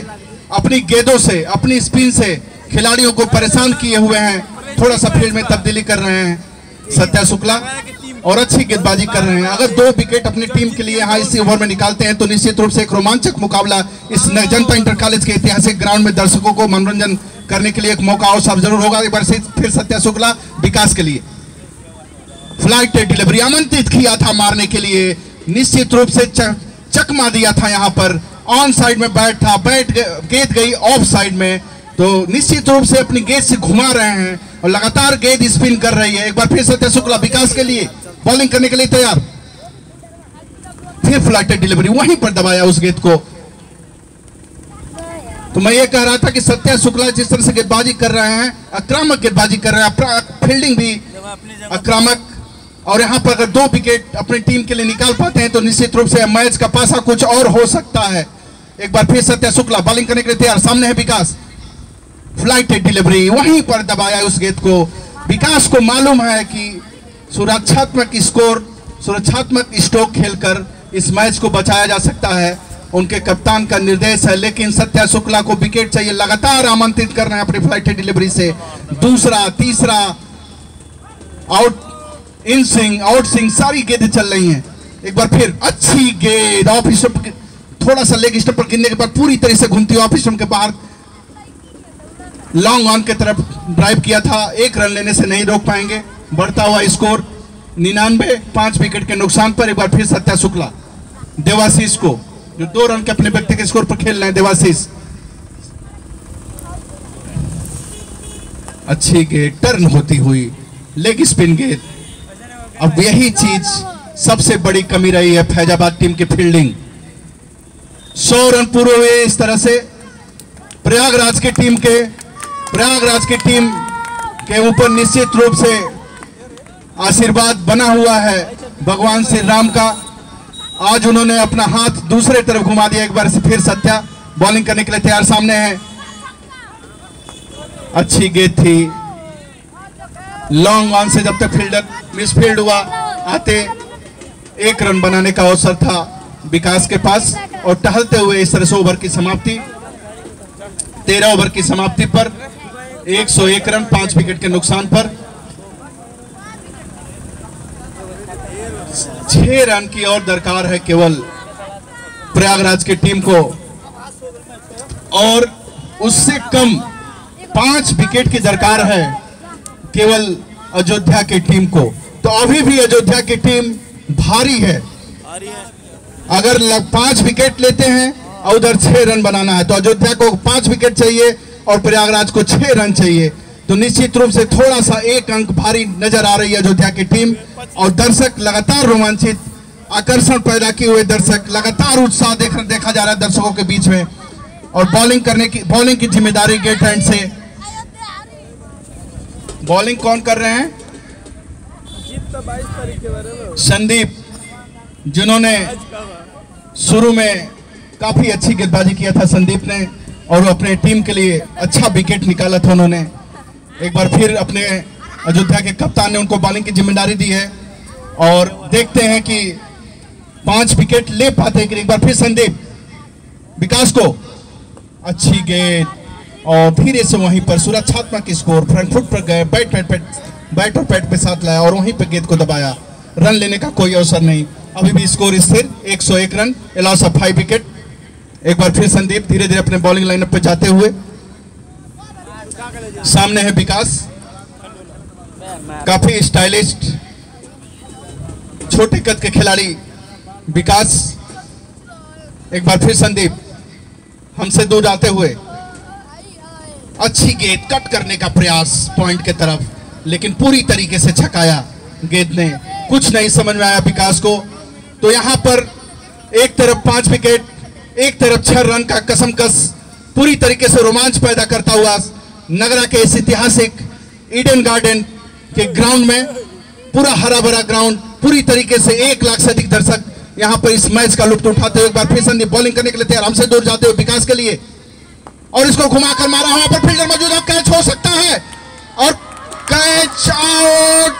अपनी गेंदों से, अपनी स्पिन से खिलाड़ियों को परेशान किए हुए हैं। थोड़ा सा फील्ड में तब्दीली कर रहे हैं सत्या शुक्ला और अच्छी गेंदबाजी कर रहे हैं। अगर 2 विकेट अपनी टीम के लिए यहाँ इसी ओवर में निकालते हैं तो निश्चित रूप से एक रोमांचक मुकाबला इस जनता इंटर कॉलेज के ऐतिहासिक ग्राउंड में दर्शकों को मनोरंजन करने के लिए एक मौका अवसर जरूर होगा। एक बार फिर सत्या शुक्ला विकास के लिए फ्लाइट डिलीवरी आमंत्रित किया था मारने के लिए, निश्चित रूप से चकमा दिया था। यहाँ पर ऑन साइड में बैट था, गेंद गई ऑफ साइड में, तो निश्चित रूप से अपनी गेंद से घुमा रहे हैं और लगातार गेंद स्पिन कर रही है। एक बार फिर सत्या शुक्ला विकास के लिए बॉलिंग करने के लिए तैयार, फिर फ्लाइट डिलीवरी वहीं पर दबाया उस गेंद को। तो मैं ये कह रहा था कि सत्या शुक्ला जिस तरह से गेंदबाजी कर रहे हैं, आक्रामक गेंदबाजी कर रहे हैं, फील्डिंग भी आक्रामक, और यहाँ पर अगर 2 विकेट अपनी टीम के लिए निकाल पाते हैं तो निश्चित रूप से मैच का पासा कुछ और हो सकता है। एक बार फिर सत्या शुक्ला बॉलिंग करने के लिए तैयार, सामने है विकास, फ्लाइट डिलीवरी वहीं पर दबाया उस गेंद को। विकास को मालूम है कि सुरक्षात्मक स्कोर, सुरक्षात्मक स्ट्रोक खेलकर इस मैच को बचाया जा सकता है, उनके कप्तान का निर्देश है। लेकिन सत्या शुक्ला को विकेट चाहिए, लगातार आमंत्रित कर रहे हैं अपनी फ्लाइट डिलीवरी से। दूसरा, तीसरा, out, in swing, out swing, सारी गेंदें चल रही हैं। एक बार फिर अच्छी गेंद ऑफ स्टंप, थोड़ा सा लेग स्टंप पर गिरने के बाद पूरी तरह से घूमती हुई ऑफ स्टंप के बाहर लॉन्ग ऑन की तरफ ड्राइव किया था। 1 रन लेने से नहीं रोक पाएंगे, बढ़ता हुआ स्कोर 99, 5 विकेट के नुकसान पर। एक बार फिर सत्या शुक्ला देवाशीष को, जो 2 रन के अपने व्यक्तिगत स्कोर पर खेल रहे हैं, देवाशीष अच्छी गेंद टर्न होती हुई लेग स्पिन गेंद। अब यही चीज सबसे बड़ी कमी रही है फैजाबाद टीम की फील्डिंग। 100 रन पूरे हुए इस तरह से प्रयागराज की टीम के ऊपर निश्चित रूप से आशीर्वाद बना हुआ है भगवान श्री राम का। आज उन्होंने अपना हाथ दूसरे तरफ घुमा दिया। एक बार से फिर सत्या बॉलिंग करने के लिए तैयार, सामने है, अच्छी गेंद थी, लॉन्ग ऑन से जब तक फील्डर मिसफील्ड हुआ आते 1 रन बनाने का अवसर था विकास के पास। और टहलते हुए इस तरह से ओवर की समाप्ति, 13 ओवर की समाप्ति पर 101 रन 5 विकेट के नुकसान पर 6 रन की और दरकार है केवल प्रयागराज की टीम को, और उससे कम 5 विकेट की दरकार है केवल अयोध्या की टीम को। तो अभी भी अयोध्या की टीम भारी है। अगर 5 विकेट लेते हैं और उधर 6 रन बनाना है तो अयोध्या को 5 विकेट चाहिए और प्रयागराज को 6 रन चाहिए। तो निश्चित रूप से थोड़ा सा 1 अंक भारी नजर आ रही है अयोध्या की टीम। और दर्शक लगातार रोमांचित, आकर्षण पैदा किए हुए दर्शक, लगातार उत्साह देखा जा रहा है दर्शकों के बीच में। और बॉलिंग की जिम्मेदारी गेट हैंड से, बॉलिंग कौन कर रहे हैं? संदीप, जिन्होंने शुरू में काफी अच्छी गेंदबाजी किया था संदीप ने, और अपने टीम के लिए अच्छा विकेट निकाला था उन्होंने। एक बार फिर अपने अयोध्या के कप्तान ने उनको बॉलिंग की जिम्मेदारी दी है और देखते हैं कि 5 विकेट ले पाते हैं कि। एक बार फिर संदीप विकास को, अच्छी गेंद और धीरे से वहीं पर सुरक्षात्मक स्कोर, फ्रंट फुट पर गए, बैट और पैड पे साथ लाया और वहीं पर गेंद को दबाया। रन लेने का कोई अवसर नहीं, अभी भी स्कोर स्थिर 101 रन, लॉस ऑफ 5 विकेट। एक बार फिर संदीप धीरे धीरे अपने बॉलिंग लाइनअप पे जाते हुए, सामने है विकास, काफी स्टाइलिस्ट छोटे कद के खिलाड़ी विकास। एक बार फिर संदीप हमसे दूर जाते हुए, अच्छी गेंद, कट करने का प्रयास पॉइंट के तरफ, लेकिन पूरी तरीके से छकाया गेंद ने। कुछ नहीं समझ में आया विकास को। तो यहां पर एक तरफ 5 विकेट, एक तरफ 6 रन का कसमकस पूरी तरीके से रोमांच पैदा करता हुआ नगरा के इस ऐतिहासिक ईडन गार्डन के ग्राउंड में, पूरा हरा भरा ग्राउंड, पूरी तरीके से 1 लाख से अधिक दर्शक यहां पर इस मैच का लुत्फ उठाते हुए। एक बार फिर संदीप बॉलिंग करने के लिए तैयार, हमसे दूर जाते हुए विकास के लिए, और इसको घुमाकर मारा, वहां पर फील्डर मौजूद है, कैच हो सकता है और कैच आउट।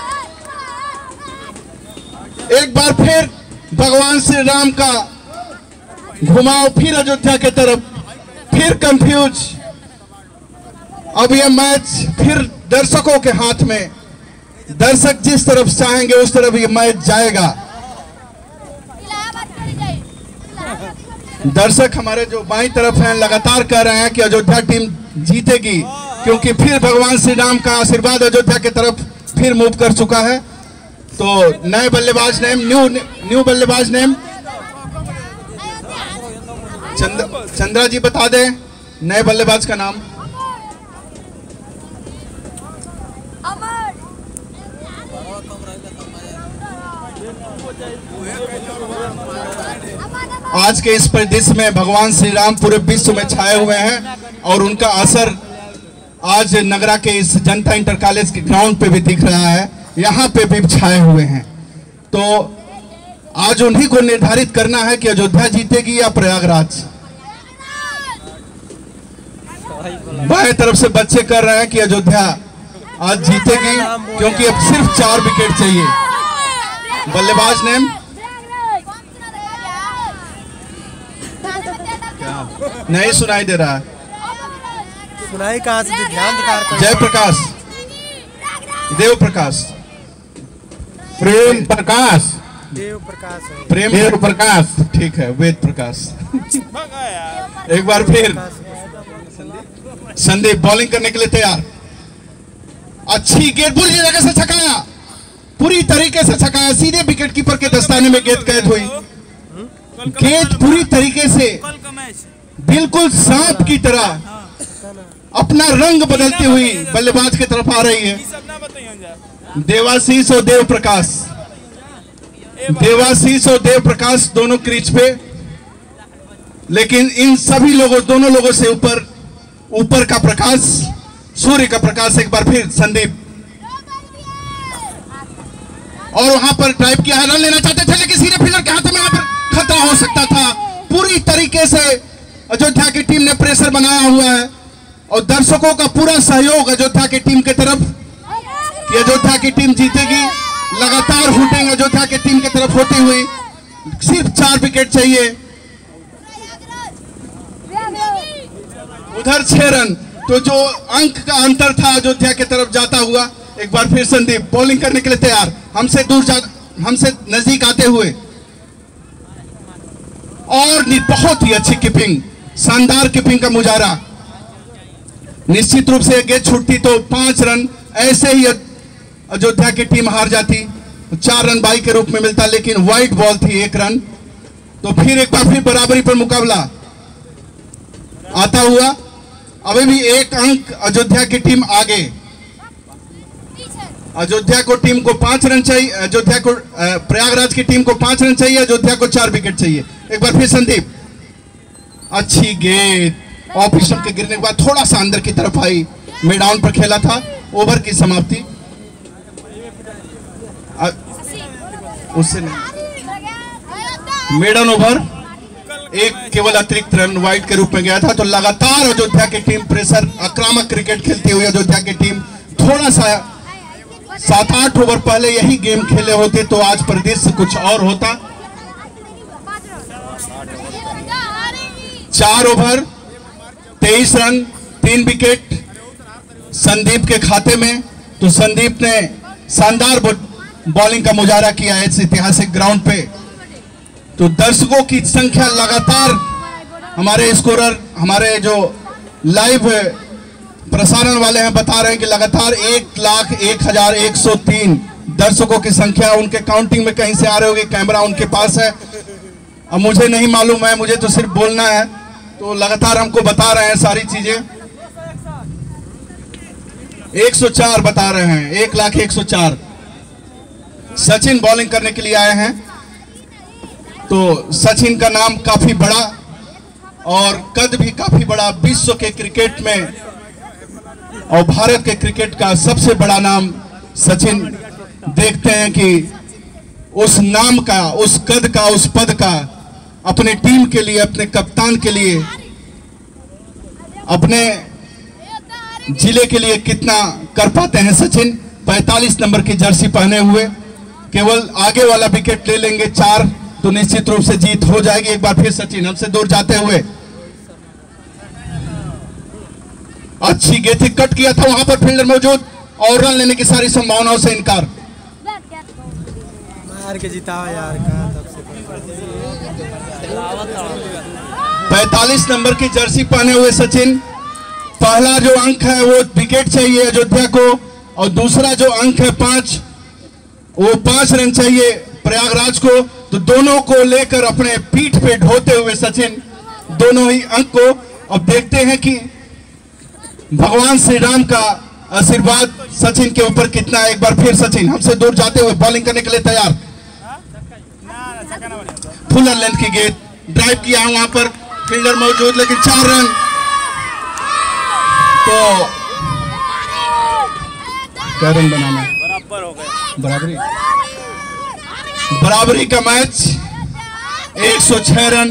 एक बार फिर भगवान श्री राम का घुमाव फिर अयोध्या के तरफ, फिर कंफ्यूज। अब यह मैच फिर दर्शकों के हाथ में, दर्शक जिस तरफ चाहेंगे उस तरफ ये मैच जाएगा। दर्शक हमारे जो बाईं तरफ हैं लगातार कह रहे हैं कि अयोध्या टीम जीतेगी, क्योंकि फिर भगवान श्री राम का आशीर्वाद अयोध्या की तरफ फिर मूव कर चुका है। तो नए बल्लेबाज नेम, न्यू बल्लेबाज नेम चंद्रा जी बता दें नए बल्लेबाज का नाम। आज के इस परिदृश्य में भगवान श्री राम पूरे विश्व में छाए हुए हैं और उनका असर आज नगरा के इस जनता इंटर कॉलेज के ग्राउंड पे भी दिख रहा है, यहाँ पे भी छाए हुए हैं। तो आज उन्हीं को निर्धारित करना है कि अयोध्या जीतेगी या प्रयागराज। बाएं तरफ से बच्चे कर रहे हैं कि अयोध्या आज जीतेगी, क्योंकि अब सिर्फ 4 विकेट चाहिए। बल्लेबाज नेम नहीं सुनाई दे रहा है। सुनाई कहाँ से? ध्यान जयप्रकाश, देव प्रकाश, प्रेम प्रकाश, देव प्रकाश है। देव प्रकाश, ठीक है, वेद प्रकाश। एक बार फिर संदीप बॉलिंग करने के लिए तैयार। अच्छी गेंद पूरी जगह से छकाया, पूरी तरीके से छकाया, सीधे विकेट कीपर के दस्ताने में गेंद कैद हुई। गेंद पूरी तरीके से बिल्कुल सांप की तरह अपना रंग बदलती हुई बल्लेबाज की तरफ आ रही है। देवाशीष और देव प्रकाश, देवाशीष और देव प्रकाश दोनों क्रीज पे, लेकिन इन सभी लोगों, दोनों लोगों से ऊपर का प्रकाश, सूर्य का प्रकाश। एक बार फिर संदीप, और वहां पर ड्राइव किया, रन लेना चाहते थे लेकिन सीधे फील्डर के हाथ में वहां पर खतरा हो सकता था। पूरी तरीके से अयोध्या की टीम ने प्रेशर बनाया हुआ है और दर्शकों का पूरा सहयोग अयोध्या की टीम की तरफ कि अयोध्या की टीम जीतेगी। लगातार हुटिंग अयोध्या की टीम की तरफ होती हुई, सिर्फ 4 विकेट चाहिए। उधर 6 रन, तो जो अंक का अंतर था अयोध्या की तरफ जाता हुआ। एक बार फिर संदीप बॉलिंग करने के लिए तैयार, हमसे नजदीक आते हुए, और बहुत ही अच्छी कीपिंग, शानदार कीपिंग का मुजाहरा। निश्चित रूप से गेंद छूटती तो 5 रन ऐसे ही अयोध्या की टीम हार जाती, 4 रन बाई के रूप में मिलता, लेकिन वाइड बॉल थी 1 रन। तो फिर एक बार फिर बराबरी पर मुकाबला आता हुआ। अभी भी 1 अंक अयोध्या की टीम आगे। अयोध्या को टीम को 5 रन चाहिए, अयोध्या को प्रयागराज की टीम को 5 रन चाहिए, अयोध्या को 4 विकेट चाहिए। एक बार फिर संदीप, अच्छी गेंद ऑफ स्टंप के गिरने के बाद थोड़ा सा अंदर की तरफ आई, मिडाउन पर खेला था। ओवर की समाप्ति उससे नहीं, मिडन ओवर, एक केवल अतिरिक्त रन वाइड के रूप में गया था। तो लगातार अयोध्या की टीम प्रेशर, आक्रामक क्रिकेट खेलती हुई अयोध्या की टीम, थोड़ा सा 7-8 ओवर पहले यही गेम खेले होते तो आज परिदृश्य कुछ और होता। 4 ओवर 23 रन 3 विकेट संदीप के खाते में। तो संदीप ने शानदार बॉलिंग का मुजाहरा किया है इस ऐतिहासिक ग्राउंड पे। तो दर्शकों की संख्या लगातार, हमारे स्कोरर, हमारे जो लाइव प्रसारण वाले हैं बता रहे हैं कि लगातार 1,01,103 दर्शकों की संख्या उनके काउंटिंग में कहीं से आ रही होगी, कैमरा उनके पास है। अब मुझे नहीं मालूम है, मुझे तो सिर्फ बोलना है, तो लगातार हमको बता रहे हैं सारी चीजें। 104 बता रहे हैं, 1,01,104। सचिन बॉलिंग करने के लिए आए हैं। तो सचिन का नाम काफी बड़ा और कद भी काफी बड़ा, विश्व के क्रिकेट में और भारत के क्रिकेट का सबसे बड़ा नाम सचिन। देखते हैं कि उस नाम का, उस कद का, उस पद का अपने टीम के लिए, अपने कप्तान के लिए, अपने जिले के लिए कितना कर पाते हैं सचिन। 45 नंबर की जर्सी पहने हुए केवल आगे वाला विकेट ले लेंगे 4 तो निश्चित रूप से जीत हो जाएगी। एक बार फिर सचिन हमसे दूर जाते हुए, अच्छी गेंद कट किया था, वहां पर फील्डर मौजूद और रन लेने की सारी संभावनाओं से इनकार। मार के जिताओ यार, कहाँ तब से 45 नंबर की जर्सी पहने हुए सचिन, पहला जो अंक है वो विकेट चाहिए अयोध्या को और दूसरा जो अंक है 5 वो 5 रन चाहिए प्रयागराज को। तो दोनों को लेकर अपने पीठ पे ढोते हुए सचिन दोनों ही अंक को, अब देखते हैं कि भगवान श्री राम का आशीर्वाद सचिन के ऊपर कितना है। एक बार फिर सचिन हमसे दूर जाते हुए बॉलिंग करने के लिए तैयार, फुल लेंथ की गेंद ड्राइव किया वहां पर फील्डर मौजूद लेकिन 4 रन। तो क्या रन बनाना है, बराबर हो गए, बराबरी बराबरी का मैच 106 रन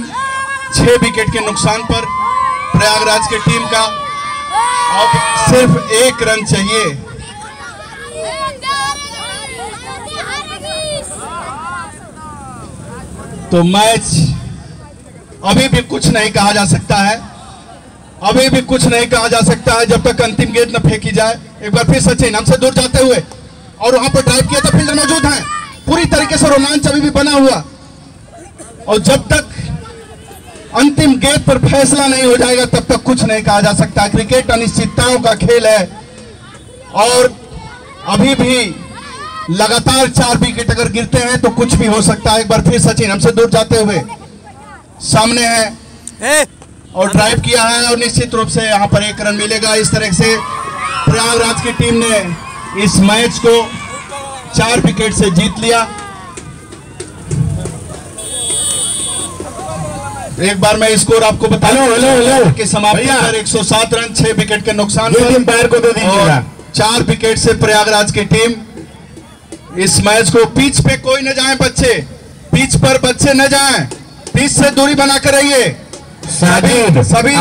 6 विकेट के नुकसान पर प्रयागराज की टीम का। अब सिर्फ 1 रन चाहिए। तो मैच अभी भी कुछ नहीं कहा जा सकता है, अभी भी कुछ नहीं कहा जा सकता है जब तक अंतिम गेंद न फेंकी जाए। एक बार फिर सचिन हमसे दूर जाते हुए और वहां पर ड्राइव किया था, फील्डर मौजूद है, पूरी तरीके से रोमांच अभी भी बना हुआ और जब तक अंतिम गेंद पर फैसला नहीं हो जाएगा तब तक कुछ नहीं कहा जा सकता। क्रिकेट अनिश्चितताओं का खेल है और अभी भी लगातार 4 विकेट अगर गिरते हैं तो कुछ भी हो सकता है। एक बार फिर सचिन हमसे दूर जाते हुए सामने है और ड्राइव किया है और निश्चित रूप से यहां पर 1 रन मिलेगा। इस तरह से प्रयागराज की टीम ने इस मैच को 4 विकेट से जीत लिया। एक बार मैं स्कोर आपको बता दूं कि समाप्ति पर 107 रन 6 विकेट के नुकसान पर पैर को दे दीजिएगा। 4 विकेट से प्रयागराज की टीम इस मैच को। पिच पे कोई न जाए बच्चे, पिच पर बच्चे न जाएं, पिच से दूरी बनाकर रहिए। सभी